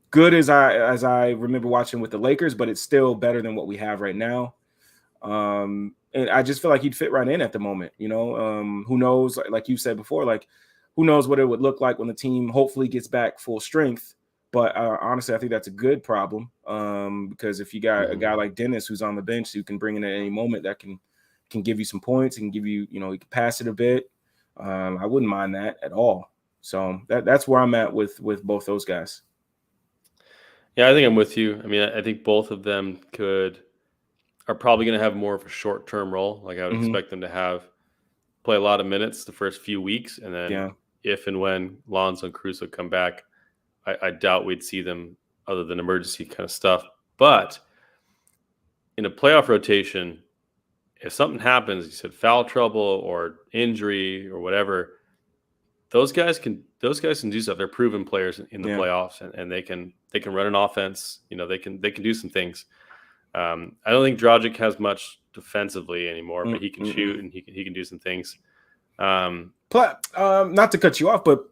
[SPEAKER 2] good as I remember watching with the Lakers, but it's still better than what we have right now. And I just feel like he'd fit right in at the moment. Who knows? Like you said before, like who knows what it would look like when the team hopefully gets back full strength. But honestly, I think that's a good problem because if you got a guy like Dennis who's on the bench who can bring in at any moment, that can give you some points, and give you, he can pass it a bit. I wouldn't mind that at all. So that's where I'm at with both those guys.
[SPEAKER 1] Yeah, I think I'm with you. I mean, I think both of them are probably going to have more of a short-term role. Like I would expect them to play a lot of minutes the first few weeks, and then if and when Lonzo and Caruso come back, I doubt we'd see them other than emergency kind of stuff. But in a playoff rotation, if something happens, you said foul trouble or injury or whatever, those guys can do stuff. They're proven players in the playoffs, and they can run an offense. They can do some things. I don't think Dragic has much defensively anymore, but he can shoot and he can do some things.
[SPEAKER 2] Not to cut you off, but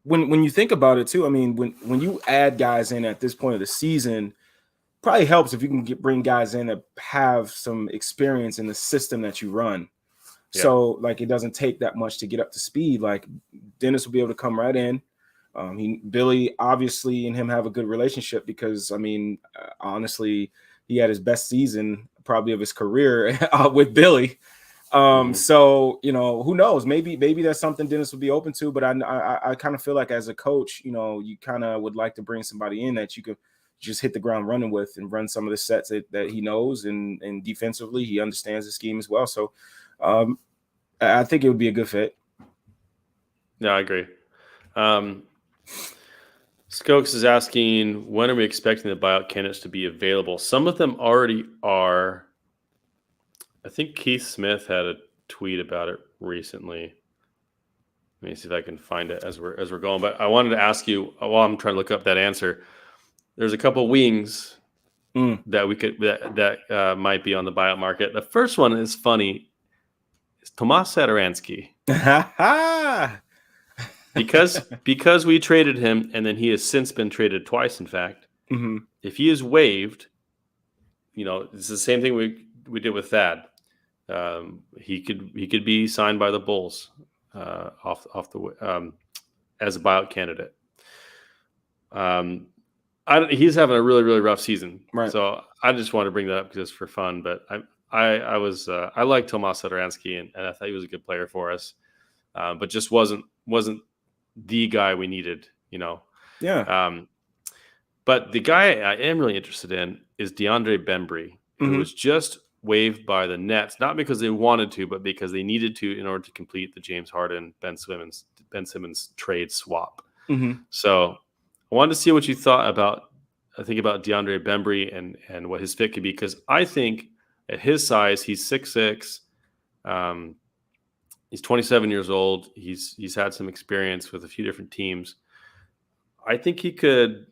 [SPEAKER 2] when you think about it too, I mean, when you add guys in at this point of the season, probably helps if you can bring guys in that have some experience in the system that you run. Yeah. So like it doesn't take that much to get up to speed. Like Dennis will be able to come right in. Billy obviously and him have a good relationship because I mean, honestly, he had his best season probably of his career with Billy. So who knows? Maybe that's something Dennis would be open to. But I kind of feel like as a coach, you kind of would like to bring somebody in that you could just hit the ground running with and run some of the sets that he knows, and defensively he understands the scheme as well. So I think it would be a good fit.
[SPEAKER 1] Yeah, I agree. Skokes is asking, when are we expecting the buyout candidates to be available? Some of them already are. I think Keith Smith had a tweet about it recently. Let me see if I can find it as we're going. But I wanted to ask you while I'm trying to look up that answer. There's a couple wings that we could that might be on the buyout market. The first one is funny. It's Tomas Satoransky. because we traded him, and then he has since been traded twice. In fact, if he is waived, it's the same thing we did with Thad. He could be signed by the Bulls off the as a buyout candidate. he's having a really, really rough season.
[SPEAKER 2] Right.
[SPEAKER 1] So I just wanted to bring that up just for fun. But I like Tomas Satoransky, and I thought he was a good player for us, but just wasn't the guy we needed,
[SPEAKER 2] Yeah.
[SPEAKER 1] But the guy I am really interested in is DeAndre Bembry, who was just waived by the Nets, not because they wanted to, but because they needed to in order to complete the James Harden Ben Simmons trade swap. So I wanted to see what you thought about DeAndre Bembry and what his fit could be, because I think at his size, he's 6'6". He's 27 years old. He's had some experience with a few different teams. I think he could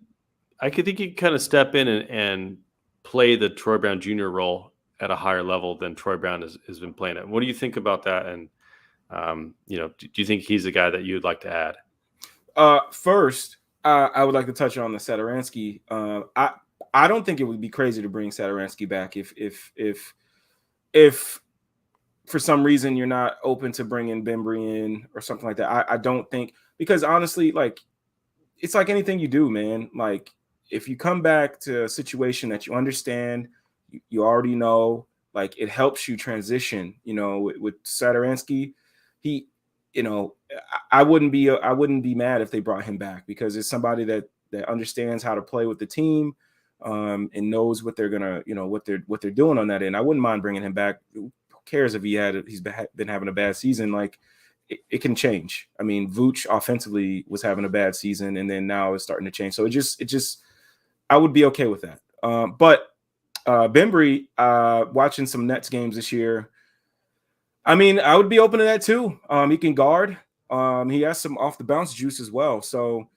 [SPEAKER 1] kind of step in and play the Troy Brown Jr. role at a higher level than Troy Brown has been playing at. What do you think about that? And do you think he's a guy that you'd like to add?
[SPEAKER 2] First, I would like to touch on the Satoransky. I don't think it would be crazy to bring Satoransky back if for some reason you're not open to bringing Bembry in or something like that. I don't think, because honestly, like, it's like anything you do, man. Like, if you come back to a situation that you understand, you already know, like, it helps you transition. With Satoransky, I wouldn't be mad if they brought him back, because it's somebody that understands how to play with the team, and knows what they're gonna, what they're doing on that end. I wouldn't mind bringing him back. Who cares if he's been having a bad season? Like, it can change. I mean, Vooch offensively was having a bad season, and then now it's starting to change. So it just I would be okay with that. But Bembry, watching some Nets games this year, I mean, I would be open to that too. He can guard. He has some off the bounce juice as well. So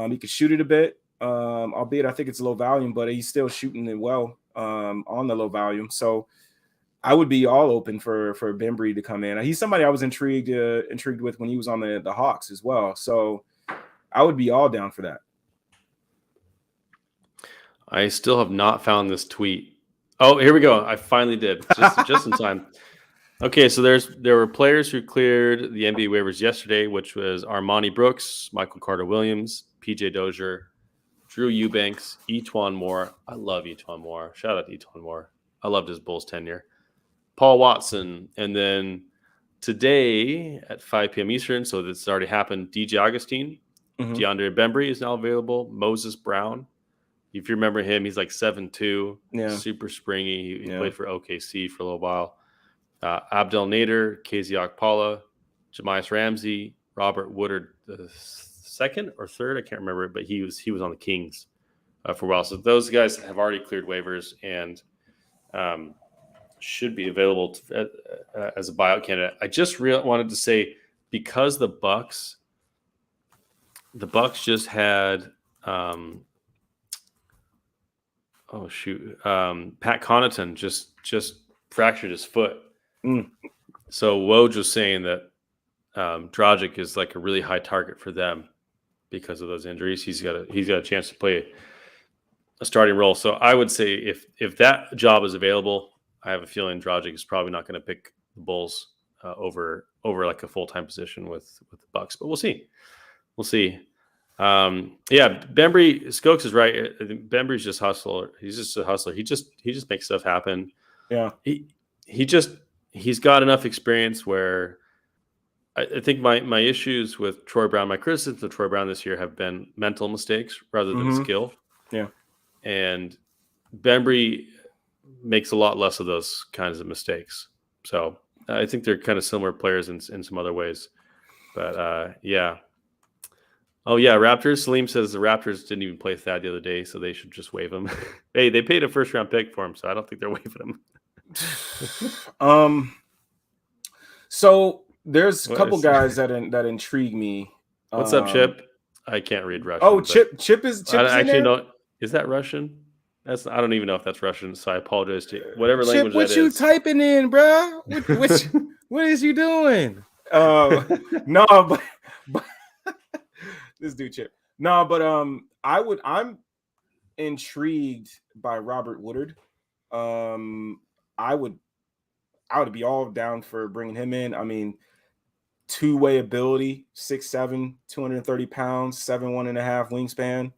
[SPEAKER 2] he can shoot it a bit, albeit I think it's low volume, but he's still shooting it well on the low volume. So I would be all open for Bembry to come in. He's somebody I was intrigued with when he was on the Hawks as well. So I would be all down for that.
[SPEAKER 1] I still have not found this tweet. Oh, here we go. I finally did, just in time. Okay, so there were players who cleared the NBA waivers yesterday, which was Armani Brooks, Michael Carter-Williams, PJ Dozier, Drew Eubanks, Etuan Moore. I love Etuan Moore. Shout out to Etuan Moore. I loved his Bulls tenure. Paul Watson, and then today at 5 p.m. Eastern, so this already happened, DJ Augustine, DeAndre Bembry is now available, Moses Brown. If you remember him, he's like 7'2", super springy. He played for OKC for a little while. Abdel Nader, KZ Okpala, Jamias Ramsey, Robert Woodard the second or third, I can't remember, but he was on the Kings for a while. So those guys have already cleared waivers and should be available as a buyout candidate. I just wanted to say, because the Bucks just had Pat Connaughton just fractured his foot. So Woj was saying that Dragic is like a really high target for them because of those injuries. He's got a chance to play a starting role. So I would say if that job is available, I have a feeling Dragic is probably not going to pick the Bulls over like a full-time position with the Bucks. But we'll see. Bembry, Skokes is right. I think Bembry's just hustler. He's just a hustler. He just makes stuff happen.
[SPEAKER 2] Yeah.
[SPEAKER 1] He's got enough experience where I think my issues with Troy Brown, my criticisms of Troy Brown this year have been mental mistakes rather than skill.
[SPEAKER 2] Yeah.
[SPEAKER 1] And Bembry makes a lot less of those kinds of mistakes. So I think they're kind of similar players in some other ways. But yeah. Oh, yeah, Raptors. Salim says the Raptors didn't even play Thad the other day, so they should just waive him. Hey, they paid a first-round pick for him, so I don't think they're waiving him.
[SPEAKER 2] So there's a couple guys that intrigue me.
[SPEAKER 1] What's up, Chip? I can't read Russian.
[SPEAKER 2] Oh, Chip is
[SPEAKER 1] I actually don't. Is that Russian? I don't even know if that's Russian, so I apologize to whatever
[SPEAKER 2] Chip,
[SPEAKER 1] language that is.
[SPEAKER 2] What you typing in, bro? What is you doing? No, but this dude Chip. No, but I'm intrigued by Robert Woodard. I would be all down for bringing him in. I mean, two-way ability, 6'7", 230 pounds, 7'1.5" wingspan.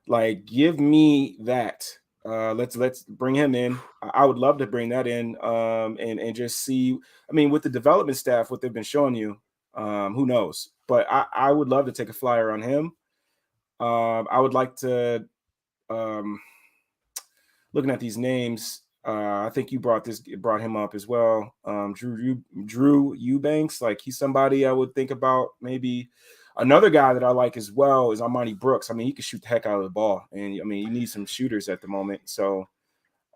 [SPEAKER 2] Like, give me that. Let's bring him in. I would love to bring that in. And just see. I mean, with the development staff, what they've been showing you, who knows? But I would love to take a flyer on him. I would like to. Um, Looking at these names, I think you brought him up as well. Drew Eubanks, like he's somebody I would think about. Maybe another guy that I like as well is Armani Brooks. I mean, he can shoot the heck out of the ball, and I mean, you need some shooters at the moment. So,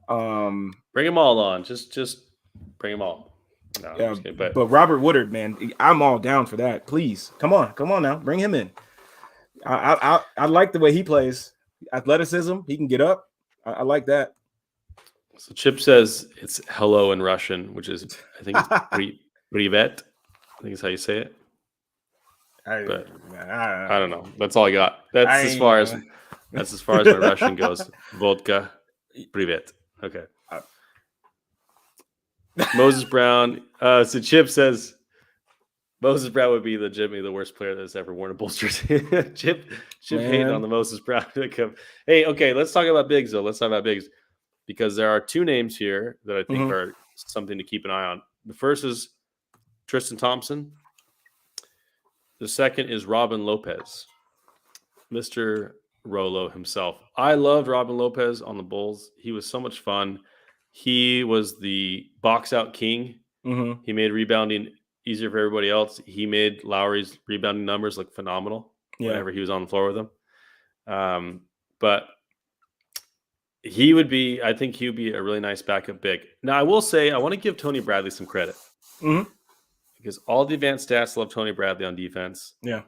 [SPEAKER 1] bring them all on. Just bring them all. No,
[SPEAKER 2] yeah,
[SPEAKER 1] I'm just kidding,
[SPEAKER 2] but Robert Woodard, man, I'm all down for that. Please, come on now, bring him in. I like the way he plays. Athleticism, he can get up. I like that.
[SPEAKER 1] So Chip says it's hello in Russian, which is, I think it's privet. I think is how you say it. But I don't know. That's all I got. That's as far as my Russian goes. Vodka, privet. Okay. Moses Brown. So Chip says Moses Brown would be legitimately the worst player that's ever worn a Bulls jersey. Chip hating on the Moses Brown. Hey, okay, let's talk about bigs though. Let's talk about bigs because there are two names here that I think are something to keep an eye on. The first is Tristan Thompson. The second is Robin Lopez, Mr. Rolo himself. I loved Robin Lopez on the Bulls. He was so much fun. He was the box out king. He made rebounding easier for everybody else. He made Lowry's rebounding numbers look phenomenal whenever he was on the floor with them. But I think he would be a really nice backup big. Now, I will say, I want to give Tony Bradley some credit. Because all the advanced stats love Tony Bradley on defense. Yeah.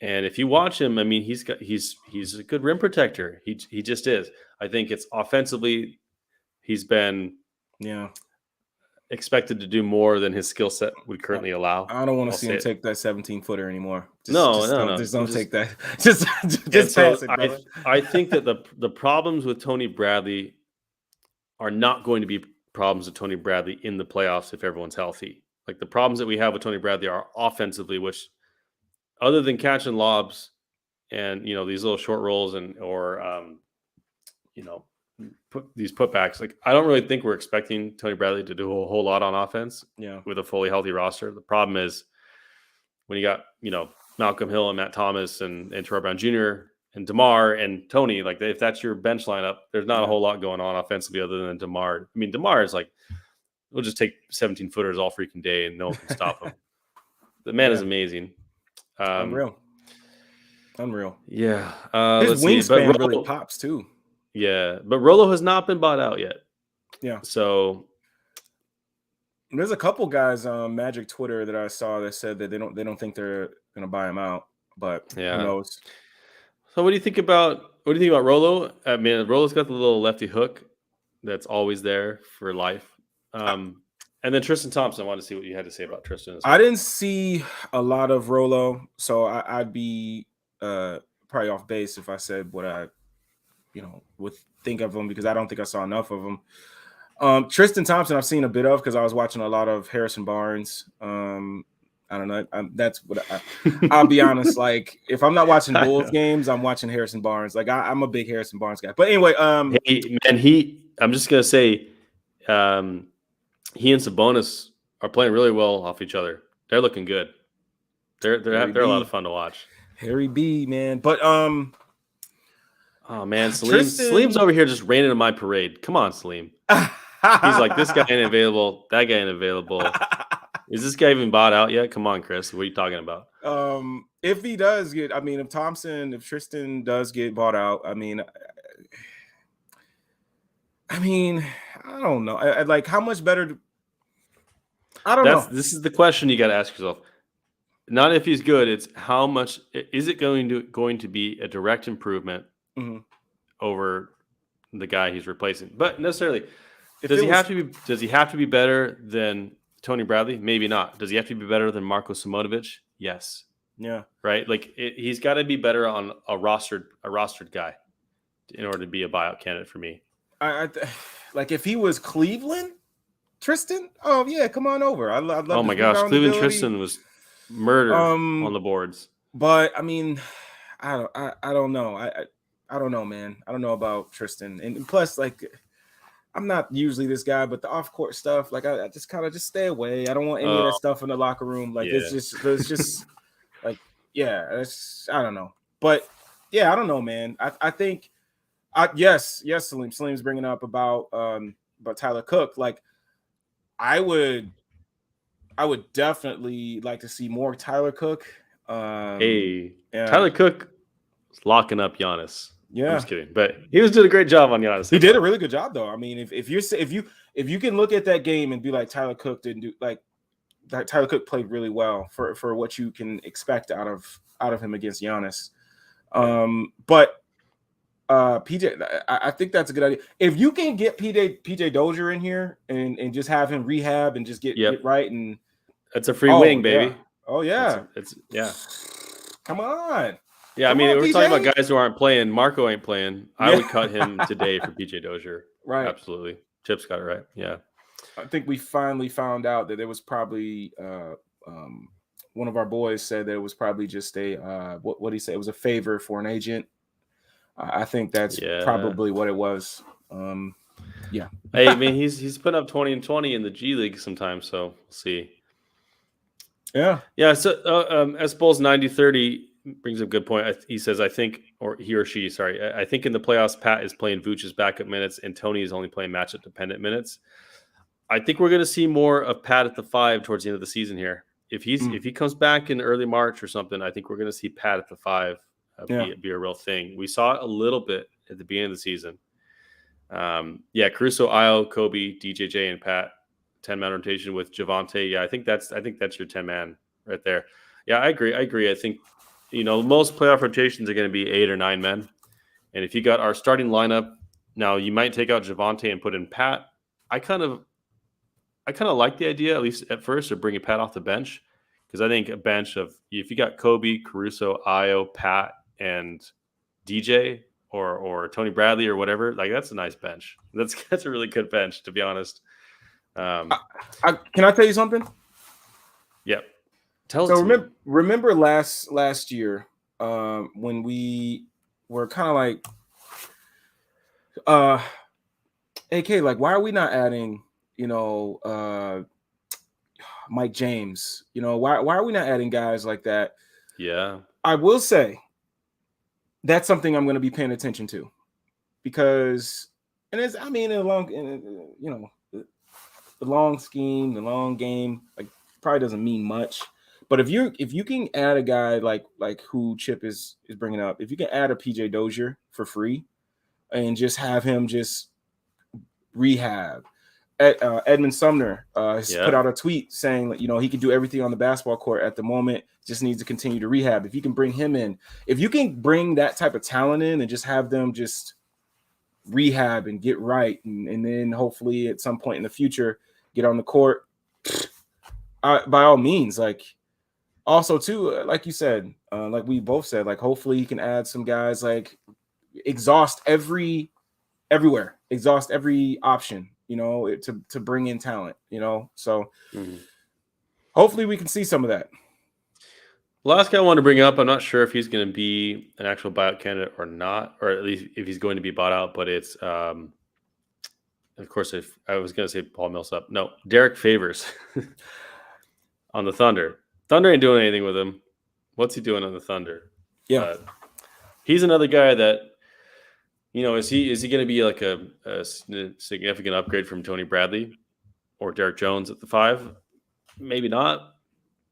[SPEAKER 1] And if you watch him, I mean, he's a good rim protector. He just is. I think it's offensively, he's been expected to do more than his skill set would currently allow.
[SPEAKER 2] I don't want to see him take that 17-footer anymore.
[SPEAKER 1] No.
[SPEAKER 2] Just don't take that. Just pass it, brother.
[SPEAKER 1] I think that the problems with Tony Bradley are not going to be problems with Tony Bradley in the playoffs if everyone's healthy. Like the problems that we have with Tony Bradley are offensively, which other than catching lobs and these little short rolls or these putbacks, like I don't really think we're expecting Tony Bradley to do a whole lot on offense with a fully healthy roster. The problem is when you got Malcolm Hill and Matt Thomas and Terrell Brown Jr. and DeMar and Tony, like if that's your bench lineup, there's not a whole lot going on offensively other than DeMar. I mean, DeMar is like, we'll just take 17-footers all freaking day and no one can stop him. The man is amazing.
[SPEAKER 2] Unreal.
[SPEAKER 1] Yeah.
[SPEAKER 2] His wingspan really pops too.
[SPEAKER 1] Yeah, but Rolo has not been bought out yet.
[SPEAKER 2] Yeah.
[SPEAKER 1] So
[SPEAKER 2] there's a couple guys on Magic Twitter that I saw that said that they don't think they're going to buy him out, but who knows?
[SPEAKER 1] So what do you think about Rolo? I mean, Rolo's got the little lefty hook that's always there for life. And then Tristan Thompson, I want to see what you had to say about Tristan as well.
[SPEAKER 2] I didn't see a lot of Rolo, so I'd be probably off base if I said what I would think of him because I don't think I saw enough of him. Tristan Thompson, I've seen a bit of because I was watching a lot of Harrison Barnes. I don't know. That's what I'll be honest. Like, if I'm not watching Bulls games, I'm watching Harrison Barnes. Like, I'm a big Harrison Barnes guy. But anyway,
[SPEAKER 1] I'm just gonna say, he and Sabonis are playing really well off each other. They're looking good. They're a lot of fun to watch.
[SPEAKER 2] Harry B, man. But
[SPEAKER 1] oh man, Salim's over here just raining on my parade. Come on, Salim. He's like, this guy ain't available. That guy ain't available. Is this guy even bought out yet? Come on, Chris. What are you talking about?
[SPEAKER 2] If he does get, if Tristan does get bought out, I don't know. I like how much better. I don't know.
[SPEAKER 1] This is the question you got to ask yourself. Not if he's good. It's how much is it going to be a direct improvement over the guy he's replacing? But necessarily, does he have to be better than Tony Bradley? Maybe not. Does he have to be better than Marko Simonovic? Yes.
[SPEAKER 2] Yeah.
[SPEAKER 1] Right. Like he's got to be better on a rostered guy in order to be a buyout candidate for me.
[SPEAKER 2] Like if he was Cleveland, Tristan. Oh yeah, come on over. I'd love.
[SPEAKER 1] Oh my gosh, Cleveland Tristan was murdered on the boards.
[SPEAKER 2] But I mean, I don't know. I don't know, man. I don't know about Tristan, and plus, like, I'm not usually this guy, but the off court stuff, like, I just kind of just stay away. I don't want any of that stuff in the locker room. Like,
[SPEAKER 1] yeah.
[SPEAKER 2] it's just like, yeah, I don't know, but yeah, I don't know, man. I think, yes, Salim's bringing up about Tyler Cook. Like, I would definitely like to see more Tyler Cook.
[SPEAKER 1] Hey,
[SPEAKER 2] yeah.
[SPEAKER 1] Tyler Cook is locking up Giannis.
[SPEAKER 2] Yeah,
[SPEAKER 1] I'm just kidding, but he was doing a great job on Giannis.
[SPEAKER 2] He did a really good job, though. I mean, if you can look at that game and be like, Tyler Cook didn't do, like, that Tyler Cook played really well for what you can expect out of him against Giannis. But PJ, I think that's a good idea. If you can get PJ Dozier in here and just have him rehab and just get right, and
[SPEAKER 1] it's a free wing, baby.
[SPEAKER 2] Yeah. Oh yeah,
[SPEAKER 1] it's yeah.
[SPEAKER 2] Come on.
[SPEAKER 1] Yeah,
[SPEAKER 2] Come
[SPEAKER 1] I mean,
[SPEAKER 2] on,
[SPEAKER 1] we're
[SPEAKER 2] PJ.
[SPEAKER 1] talking about guys who aren't playing. Marco ain't playing. I would cut him today for PJ Dozier.
[SPEAKER 2] Right.
[SPEAKER 1] Absolutely. Chip's got it right. Yeah.
[SPEAKER 2] I think we finally found out that it was probably one of our boys said that it was probably just a what did he say? It was a favor for an agent. I think that's probably what it was. Yeah.
[SPEAKER 1] Hey, I mean, he's putting up 20 and 20 in the G League sometimes, so we'll see.
[SPEAKER 2] Yeah.
[SPEAKER 1] Yeah. So S Bulls 90-30 brings up a good point. He says, I think, or he or she, sorry, I think in the playoffs, Pat is playing Vooch's backup minutes and Tony is only playing matchup dependent minutes. I think we're going to see more of Pat at the 5 towards the end of the season here. If he comes back in early March or something, I think we're going to see Pat at the 5 be a real thing. We saw it a little bit at the beginning of the season. Caruso, Io, Kobe, DJJ, and Pat, 10-man rotation with Javonte. Yeah, I think that's your 10-man right there. Yeah, I agree. I think, most playoff rotations are going to be 8 or 9 men. And if you got our starting lineup, now you might take out Javonte and put in Pat. I kind of like the idea, at least at first, of bringing Pat off the bench, because I think a bench of, if you got Kobe, Caruso, Io, Pat, and DJ or Tony Bradley or whatever, like, that's a nice bench. That's a really good bench, to be honest.
[SPEAKER 2] Can I tell you something?
[SPEAKER 1] Yep.
[SPEAKER 2] Remember last year when we were kind of like, AK, like, why are we not adding, Mike James? Why are we not adding guys like that?
[SPEAKER 1] Yeah.
[SPEAKER 2] I will say that's something I'm going to be paying attention to, because, and it's, I mean, the long scheme, the long game, like, probably doesn't mean much. But if you can add a guy like who Chip is bringing up, if you can add a PJ Dozier for free and just have him just rehab. Edmund Sumner has put out a tweet saying that, he can do everything on the basketball court at the moment, just needs to continue to rehab. If you can bring him in, if you can bring that type of talent in and just have them just rehab and get right, and then hopefully at some point in the future get on the court, by all means. Like, also too, like you said, like we both said, like, hopefully you can add some guys, like, exhaust every option, to bring in talent, so hopefully we can see some of that.
[SPEAKER 1] Last guy I want to bring up, I'm not sure if he's going to be an actual buyout candidate or not, or at least if he's going to be bought out, but it's of course, if I was going to say Paul Millsap, no, Derek Favors on the Thunder. Thunder ain't doing anything with him. What's he doing on the Thunder?
[SPEAKER 2] Yeah,
[SPEAKER 1] he's another guy that, is he going to be like a significant upgrade from Tony Bradley or Derek Jones at the 5? Maybe not.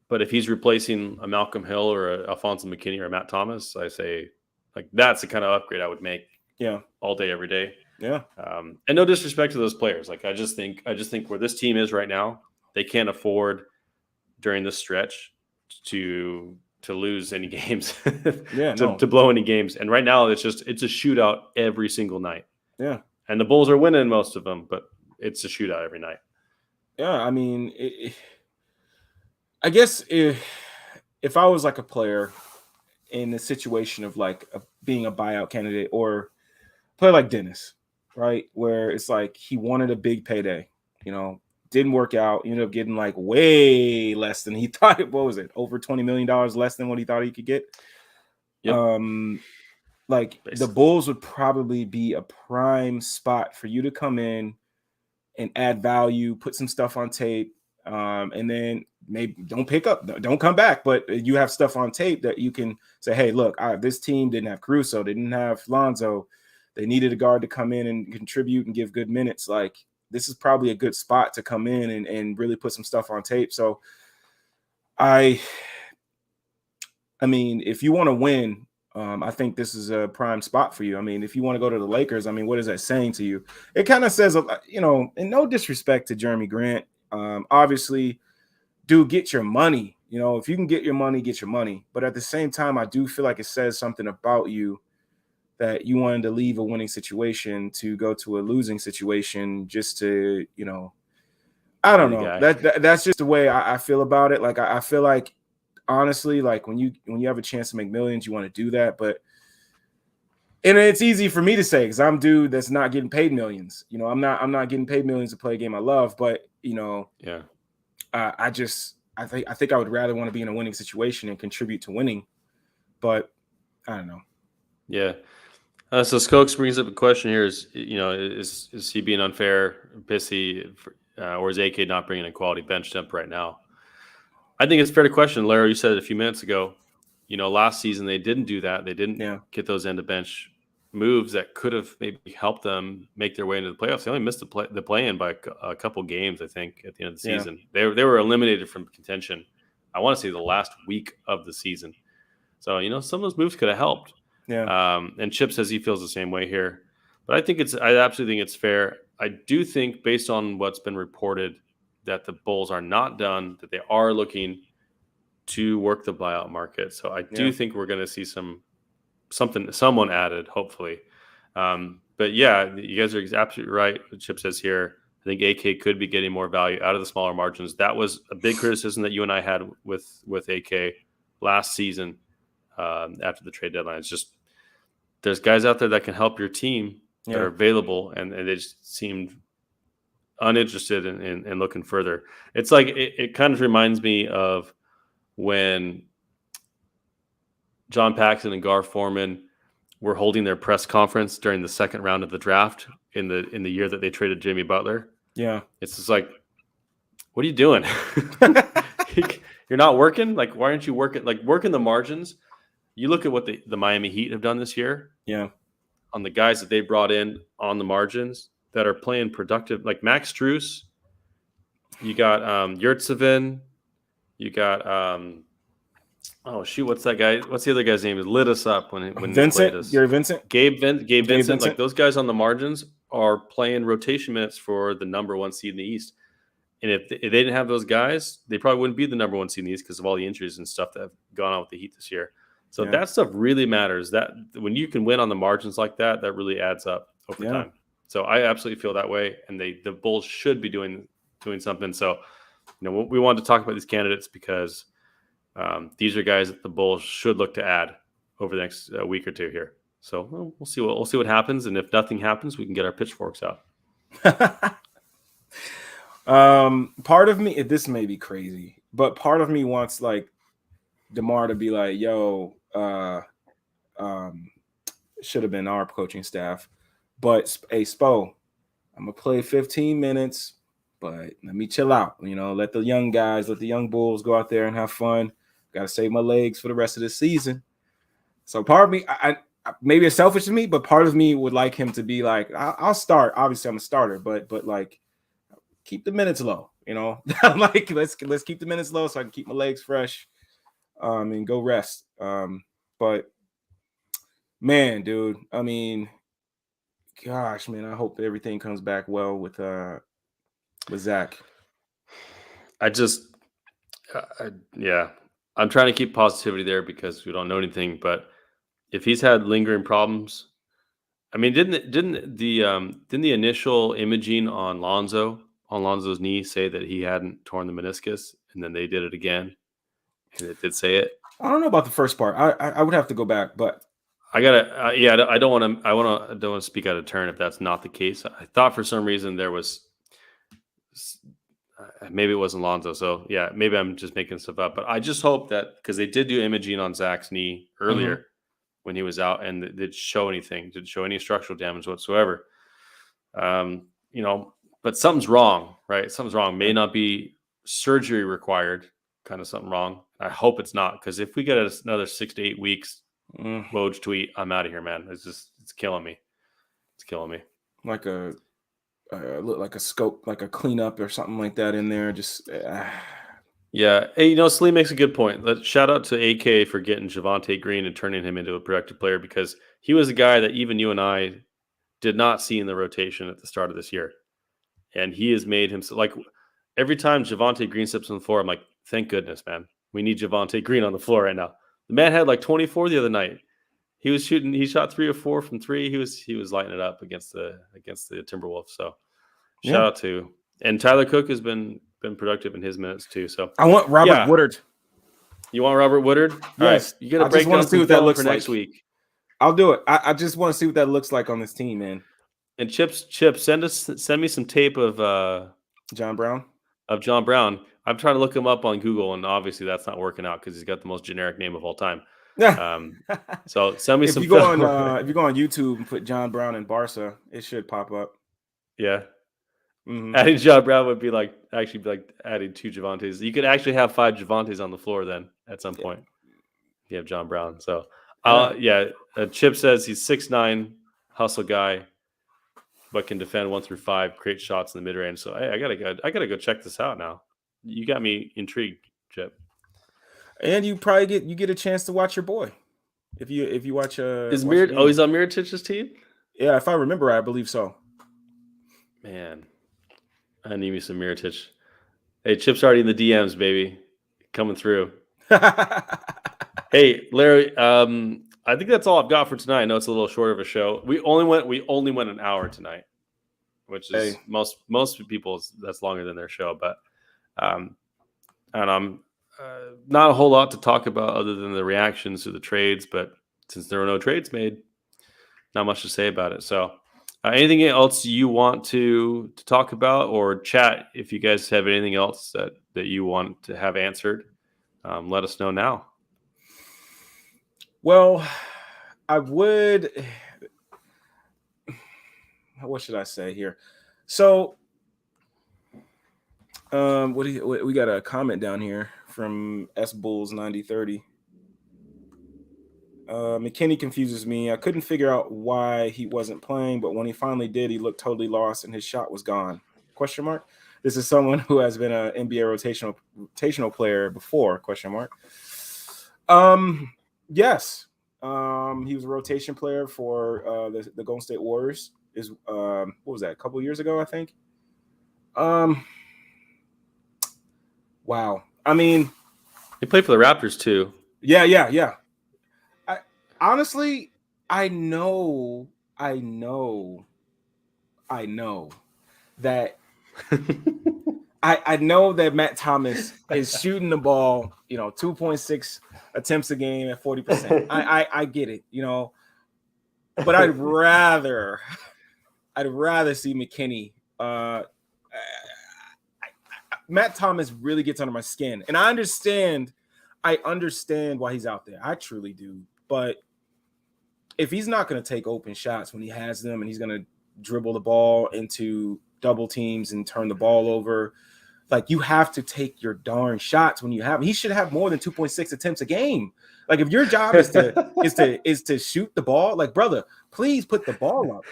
[SPEAKER 1] But if he's replacing a Malcolm Hill or a Alfonso McKinney or a Matt Thomas, I say, like, that's the kind of upgrade I would make.
[SPEAKER 2] Yeah,
[SPEAKER 1] all day, every day.
[SPEAKER 2] Yeah.
[SPEAKER 1] And no disrespect to those players. Like, I just think where this team is right now, they can't afford during this stretch to lose any games, to blow any games. And right now it's a shootout every single night.
[SPEAKER 2] Yeah.
[SPEAKER 1] And the Bulls are winning most of them, but it's a shootout every night.
[SPEAKER 2] Yeah. I mean, I guess if I was like a player in the situation of like being a buyout candidate, or play like Dennis, right, where it's like he wanted a big payday, didn't work out, ended up getting like way less than he thought. What was it? Over $20 million less than what he thought he could get.
[SPEAKER 1] Yep.
[SPEAKER 2] like the
[SPEAKER 1] basically.
[SPEAKER 2] Bulls would probably be a prime spot for you to come in and add value, put some stuff on tape, and then maybe don't come back, but you have stuff on tape that you can say, hey, look, this team didn't have Caruso, they didn't have Lonzo, they needed a guard to come in and contribute and give good minutes. Like, this is probably a good spot to come in and really put some stuff on tape. So I mean, if you want to win, I think this is a prime spot for you. I mean, if you want to go to the Lakers, I mean, what is that saying to you? It kind of says, you know, and no disrespect to Jeremy Grant. Obviously, dude, get your money. You know, if you can get your money, get your money. But at the same time, I do feel like it says something about you that you wanted to leave a winning situation to go to a losing situation just to, you know, I don't know. That's just the way I feel about it. Like, I feel like, honestly, like when you have a chance to make millions, you want to do that. But and it's easy for me to say because I'm dude that's not getting paid millions. You know, I'm not getting paid millions to play a game I love. But you know,
[SPEAKER 1] Yeah.
[SPEAKER 2] I think I would rather want to be in a winning situation and contribute to winning. But I don't know.
[SPEAKER 1] Yeah. So Skokes brings up a question here: is, you know, is he being unfair, pissy, or is AK not bringing a quality bench depth right now? I think it's fair to question. Larry, you said it a few minutes ago. You know, last season they didn't do that. They didn't get those end of bench moves that could have maybe helped them make their way into the playoffs. They only missed the play-in by a couple games, I think, at the end of the season. They were eliminated from contention. I want to say the last week of the season. So, you know, some of those moves could have helped.
[SPEAKER 2] Yeah.
[SPEAKER 1] And Chip says he feels the same way here. But I absolutely think it's fair. I do think, based on what's been reported, that the Bulls are not done, that they are looking to work the buyout market. So I do think we're going to see someone added, hopefully. But yeah, you guys are absolutely right. What Chip says here, I think AK could be getting more value out of the smaller margins. That was a big criticism that you and I had with AK last season after the trade deadline. It's just, there's guys out there that can help your team that are available, and they just seemed uninterested in looking further. It's like it kind of reminds me of when John Paxson and Gar Forman were holding their press conference during the second round of the draft in the year that they traded Jimmy Butler.
[SPEAKER 2] Yeah.
[SPEAKER 1] It's just like, what are you doing? You're not working? Like, why aren't you working? Like, working the margins. You look at what the Miami Heat have done this year.
[SPEAKER 2] Yeah.
[SPEAKER 1] On the guys that they brought in on the margins that are playing productive, like Max Strus. You got Yurtsevin. You got oh shoot, what's that guy? What's the other guy's name? It lit us up when
[SPEAKER 2] Vincent,
[SPEAKER 1] he played us.
[SPEAKER 2] Gary Vincent,
[SPEAKER 1] Gabe Vincent. Like, those guys on the margins are playing rotation minutes for the number one seed in the East. And if they didn't have those guys, they probably wouldn't be the number one seed in the East because of all the injuries and stuff that have gone on with the Heat this year. So that stuff really matters. That when you can win on the margins like that, that really adds up over time. So I absolutely feel that way, and the Bulls should be doing something. So, you know, we wanted to talk about these candidates because these are guys that the Bulls should look to add over the next week or two here. So we'll see what happens, and if nothing happens, we can get our pitchforks out.
[SPEAKER 2] Part of me, this may be crazy, but part of me wants like DeMar to be like, yo, should have been our coaching staff. But hey, Spo, I'm gonna play 15 minutes, but let me chill out. You know, let the young Bulls go out there and have fun. Got to save my legs for the rest of the season. So part of me, I maybe it's selfish to me, but part of me would like him to be like, I'll start. Obviously, I'm a starter, but like, keep the minutes low. You know, like let's keep the minutes low so I can keep my legs fresh, and go rest. But man, dude, I mean, gosh, man, I hope everything comes back well with Zach.
[SPEAKER 1] I'm trying to keep positivity there because we don't know anything. But if he's had lingering problems, I mean, didn't the initial imaging on Lonzo's knee say that he hadn't torn the meniscus, and then they did it again, and it did say it?
[SPEAKER 2] I don't know about the first part. I would have to go back, but
[SPEAKER 1] I gotta, I don't want to speak out of turn if that's not the case. I thought for some reason there was, maybe it wasn't Lonzo. So yeah, maybe I'm just making stuff up. But I just hope that, because they did do imaging on Zach's knee earlier when he was out, and it didn't show anything, didn't show any structural damage whatsoever. But something's wrong, right? Something's wrong. May not be surgery required, kind of something wrong. I hope it's not, because if we get another 6 to 8 weeks, Woj tweet, I'm out of here, man. It's killing me. It's killing me.
[SPEAKER 2] Like a scope, like a cleanup or something like that in there. Just
[SPEAKER 1] yeah. Hey, Salim makes a good point. Shout out to AK for getting Javonte Green and turning him into a productive player, because he was a guy that even you and I did not see in the rotation at the start of this year. And he has made himself, like, every time Javonte Green steps on the floor, I'm like, thank goodness, man. We need Javonte Green on the floor right now. The man had like 24 the other night. He shot 3 or 4 from 3. He was lighting it up against the Timberwolves. So shout out to, and Tyler Cook has been productive in his minutes too. So
[SPEAKER 2] I want Robert Woodard.
[SPEAKER 1] You want Robert Woodard?
[SPEAKER 2] Yes.
[SPEAKER 1] All right. You got to break down see what that looks for next week.
[SPEAKER 2] I'll do it. I just want to see what that looks like on this team, man.
[SPEAKER 1] And Chips, send me some tape of
[SPEAKER 2] John Brown.
[SPEAKER 1] Of John Brown. I'm trying to look him up on Google, and obviously that's not working out because he's got the most generic name of all time. So send me some.
[SPEAKER 2] If you go on YouTube and put John Brown and Barca, it should pop up.
[SPEAKER 1] Yeah. Mm-hmm. Adding John Brown would be like adding 2 Javontes. You could actually have 5 Javontes on the floor then at some point. You have John Brown. So Chip says he's 6'9", hustle guy, but can defend 1 through 5, create shots in the mid range. So I gotta go check this out now. You got me intrigued, Chip.
[SPEAKER 2] And you probably get a chance to watch your boy if you watch.
[SPEAKER 1] He's on Mirotich's team.
[SPEAKER 2] Yeah, if I remember right, I believe so.
[SPEAKER 1] Man, I need me some Mirotic. Hey, Chip's already in the DMs, baby, coming through. Hey, Larry, I think that's all I've got for tonight. I know it's a little short of a show. We only went an hour tonight, which is most people that's longer than their show. But and I'm not a whole lot to talk about other than the reactions to the trades. But since there were no trades made, not much to say about it. So anything else you want to talk about or chat? If you guys have anything else that you want to have answered, let us know now.
[SPEAKER 2] Well, I would. What should I say here? So, we got a comment down here from S Bulls 9030. McKinney confuses me. I couldn't figure out why he wasn't playing, but when he finally did, he looked totally lost and his shot was gone. Question mark. This is someone who has been an NBA rotational player before. Question mark. Yes. He was a rotation player for the Golden State Warriors. What was that? A couple years ago, I think. Wow. I mean,
[SPEAKER 1] he played for the Raptors too.
[SPEAKER 2] Yeah. Honestly, I know that I know that Matt Thomas is shooting the ball, 2.6 attempts a game at 40%. I get it, but I'd rather see McKinney. Matt Thomas really gets under my skin, and I understand why he's out there. I truly do. But if he's not going to take open shots when he has them, and he's going to dribble the ball into double teams and turn the ball over, like, you have to take your darn shots when you have. He should have more than 2.6 attempts a game. Like, if your job is to shoot the ball, like, brother, please put the ball up.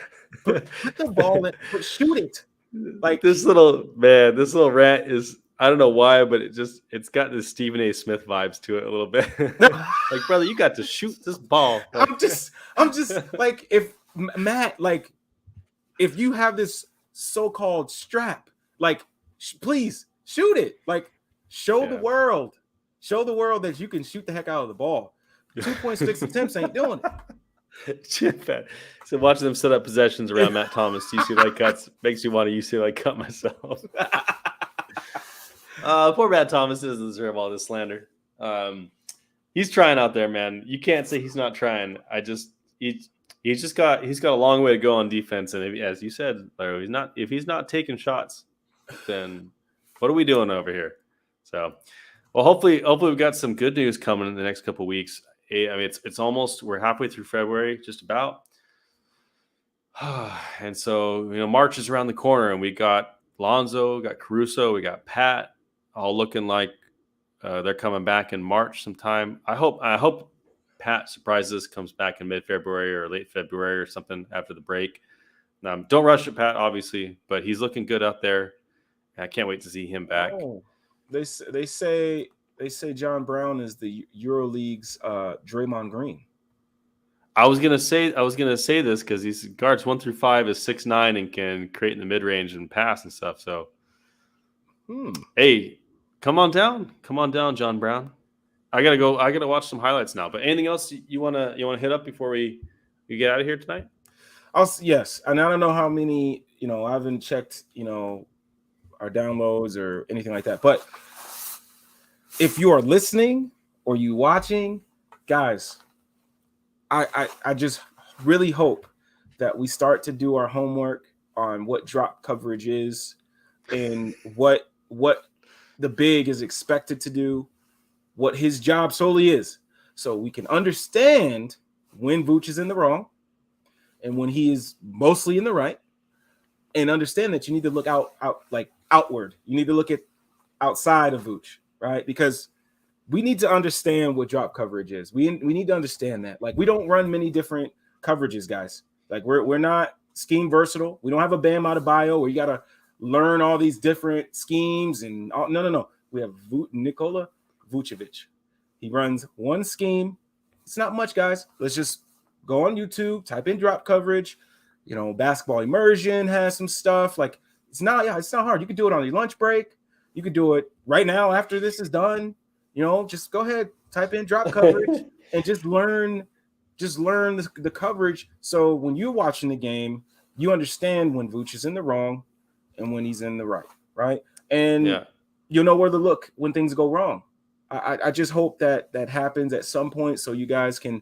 [SPEAKER 2] Put the ball in. Shoot it. Like,
[SPEAKER 1] this little rant is, I don't know why, but it's got this Stephen A. Smith vibes to it a little bit. Like, brother, you got to shoot this ball.
[SPEAKER 2] I'm just like, if Matt, like, if you have this so-called strap, like, please shoot it. Like, show the world that you can shoot the heck out of the ball. 2.6 attempts ain't doing it.
[SPEAKER 1] So watching them set up possessions around Matt Thomas, UCLA cuts, makes me want to UCLA cut myself. Poor Matt Thomas doesn't deserve all this slander. He's trying out there, man. You can't say he's not trying. He's got a long way to go on defense, and as you said, Larry, if he's not taking shots, then what are we doing over here? So, well, hopefully we've got some good news coming in the next couple of weeks. I mean, it's almost, we're halfway through February, just about. And so, March is around the corner, and we got Lonzo, got Caruso, we got Pat, all looking like they're coming back in March sometime. I hope Pat surprises, comes back in mid-February or late February or something after the break. Don't rush it, Pat, obviously, but he's looking good out there. I can't wait to see him back.
[SPEAKER 2] Oh, they say John Brown is the EuroLeague's Draymond Green.
[SPEAKER 1] I was gonna say this because these guards 1 through 5 is 6'9" and can create in the mid range and pass and stuff. So, hey, come on down, John Brown. I gotta watch some highlights now. But anything else you wanna hit up before we get out of here tonight?
[SPEAKER 2] Yes, and I don't know how many. I haven't checked. Our downloads or anything like that. But if you are listening or you watching, guys, I just really hope that we start to do our homework on what drop coverage is and what the big is expected to do, what his job solely is, so we can understand when Vooch is in the wrong and when he is mostly in the right, and understand that you need to look outward. You need to look at outside of Vooch, right? Because we need to understand what drop coverage is. We need to understand that. Like, we don't run many different coverages, guys. Like, we're not scheme versatile. We don't have a Bam Adebayo where you got to learn all these different schemes and all. No. We have Nikola Vucevic. He runs one scheme. It's not much, guys. Let's just go on YouTube, type in drop coverage. Basketball Immersion has some stuff. Like, it's not hard. You can do it on your lunch break. You could do it right now after this is done. Just go ahead, type in drop coverage and just learn the coverage. So when you're watching the game, you understand when Vooch is in the wrong and when he's in the right? And you'll know where to look when things go wrong. I just hope that happens at some point so you guys can,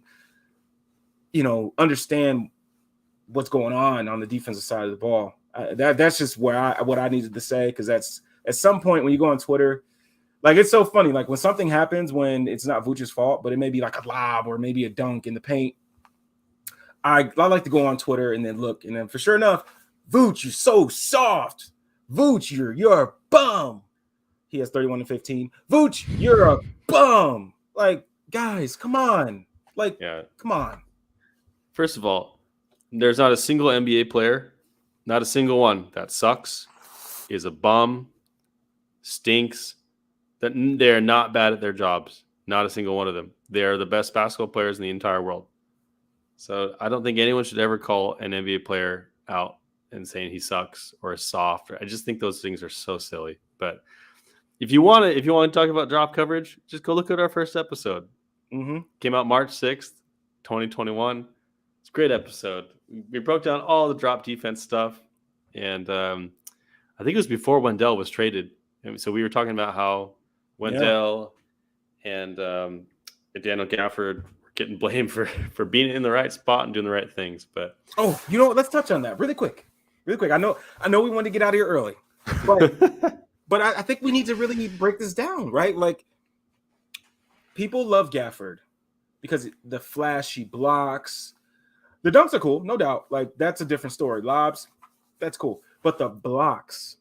[SPEAKER 2] understand what's going on the defensive side of the ball. That's just what I needed to say, because that's at some point when you go on Twitter, like, it's so funny. Like, when something happens when it's not Vooch's fault, but it may be like a lob or maybe a dunk in the paint, I like to go on Twitter and then look, and then for sure enough, Vooch, you're so soft. Vooch, you're a bum. He has 31 and 15. Vooch, you're a bum. Like, guys, come on. Like, come on.
[SPEAKER 1] First of all, there's not a single NBA player, not a single one, that sucks, is a bum, stinks, that they're not bad at their jobs. Not a single one of them. They are the best basketball players in the entire world. So I don't think anyone should ever call an NBA player out and saying he sucks or is soft. I just think those things are so silly. But if you want to talk about drop coverage, just go look at our first episode. Came out March 6th, 2021. It's a great episode. We broke down all the drop defense stuff. And I think it was before Wendell was traded. And so we were talking about how Wendell and Daniel Gafford were getting blamed for being in the right spot and doing the right things. But
[SPEAKER 2] let's touch on that really quick. I know we want to get out of here early, but I think we need to really break this down, right? Like, people love Gafford because the flashy blocks, the dunks are cool, no doubt. Like, that's a different story. Lobs, that's cool, but the blocks,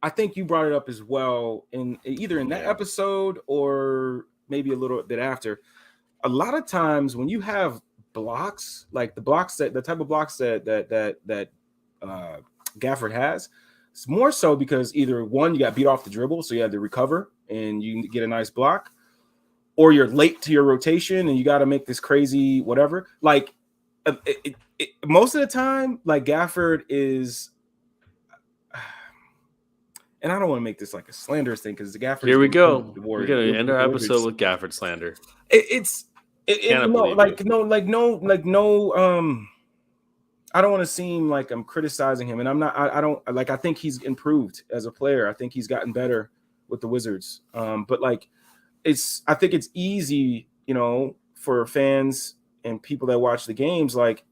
[SPEAKER 2] I think you brought it up as well in either in that episode or maybe a little bit after. A lot of times when you have blocks, like the type of blocks that Gafford has, it's more so because either one, you got beat off the dribble, so you had to recover and you get a nice block, or you're late to your rotation and you got to make this crazy whatever. Like, most of the time, like, Gafford is. And I don't want to make this like a slanderous thing because the Gafford.
[SPEAKER 1] Here we go. We're gonna end our episode with Gafford slander.
[SPEAKER 2] I don't want to seem like I'm criticizing him, and I'm not. I don't like. I think he's improved as a player. I think he's gotten better with the Wizards. But like, I think it's easy, for fans and people that watch the games, like,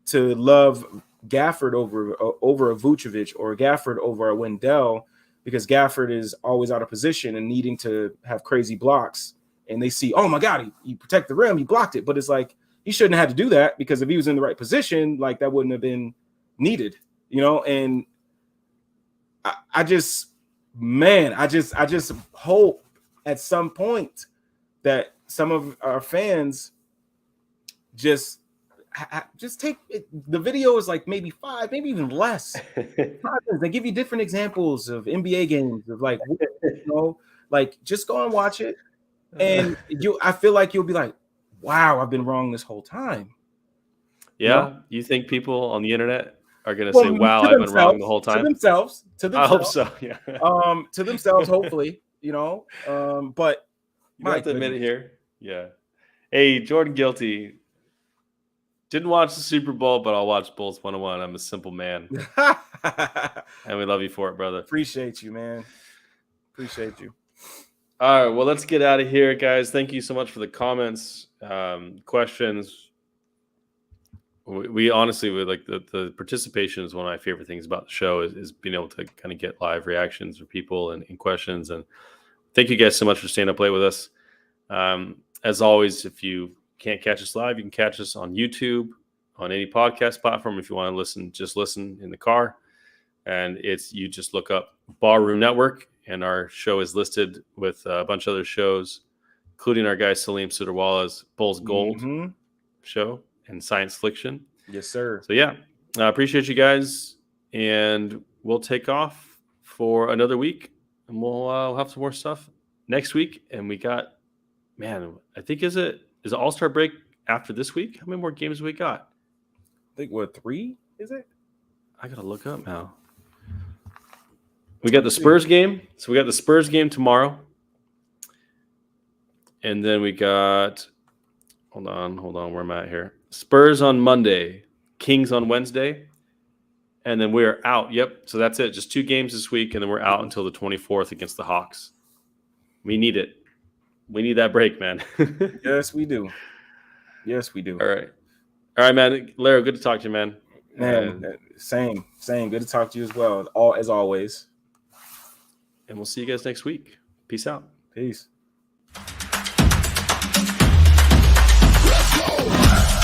[SPEAKER 2] to love Gafford over a Vucevic or Gafford over a Wendell, because Gafford is always out of position and needing to have crazy blocks and they see, oh my God, he protected the rim, he blocked it. But it's like, he shouldn't have had to do that, because if he was in the right position, like that wouldn't have been needed, you know? And I just hope at some point that some of our fans just take it. The video is like maybe 5, maybe even less. They give you different examples of NBA games of like, you know, like just go and watch it. And I feel like you'll be like, wow, I've been wrong this whole time.
[SPEAKER 1] Yeah.
[SPEAKER 2] You know?
[SPEAKER 1] You think people on the internet are going to say, wow, I've been wrong the whole time?
[SPEAKER 2] To themselves.
[SPEAKER 1] I hope so. Yeah.
[SPEAKER 2] To themselves, hopefully, you know. But
[SPEAKER 1] you have to admit it here. Yeah. Hey, Jordan Guilty. Didn't watch the Super Bowl, but I'll watch Bulls 101. I'm a simple man. And we love you for it, brother.
[SPEAKER 2] Appreciate you, man. Appreciate you.
[SPEAKER 1] All right, well, let's get out of here, guys. Thank you so much for the comments, questions. We honestly would like the participation is one of my favorite things about the show is being able to kind of get live reactions from people and questions. And thank you guys so much for staying up late with us. As always, if you can't catch us live, you can catch us on YouTube, on any podcast platform. If you want to listen, just listen in the car. And you just look up Barroom Network, and our show is listed with a bunch of other shows, including our guy Salim Sudarwala's Bulls Gold show and Science Fiction.
[SPEAKER 2] Yes, sir.
[SPEAKER 1] So yeah, I appreciate you guys, and we'll take off for another week, and we'll have some more stuff next week. And we got, man, I think is it All-Star break after this week? How many more games we got?
[SPEAKER 2] I think what, 3 is it?
[SPEAKER 1] I gotta look up now. We got the Spurs game. So we got the Spurs game tomorrow. And then we got, hold on, where am I at here? Spurs on Monday, Kings on Wednesday. And then we're out. Yep. So that's it. Just 2 games this week. And then we're out until the 24th against the Hawks. We need it. We need that break, man.
[SPEAKER 2] Yes, we do. Yes, we do.
[SPEAKER 1] All right, man. Larro, good to talk to you, man.
[SPEAKER 2] Man, same. Good to talk to you as well, as always.
[SPEAKER 1] And we'll see you guys next week. Peace out.
[SPEAKER 2] Peace.
[SPEAKER 3] Let's go.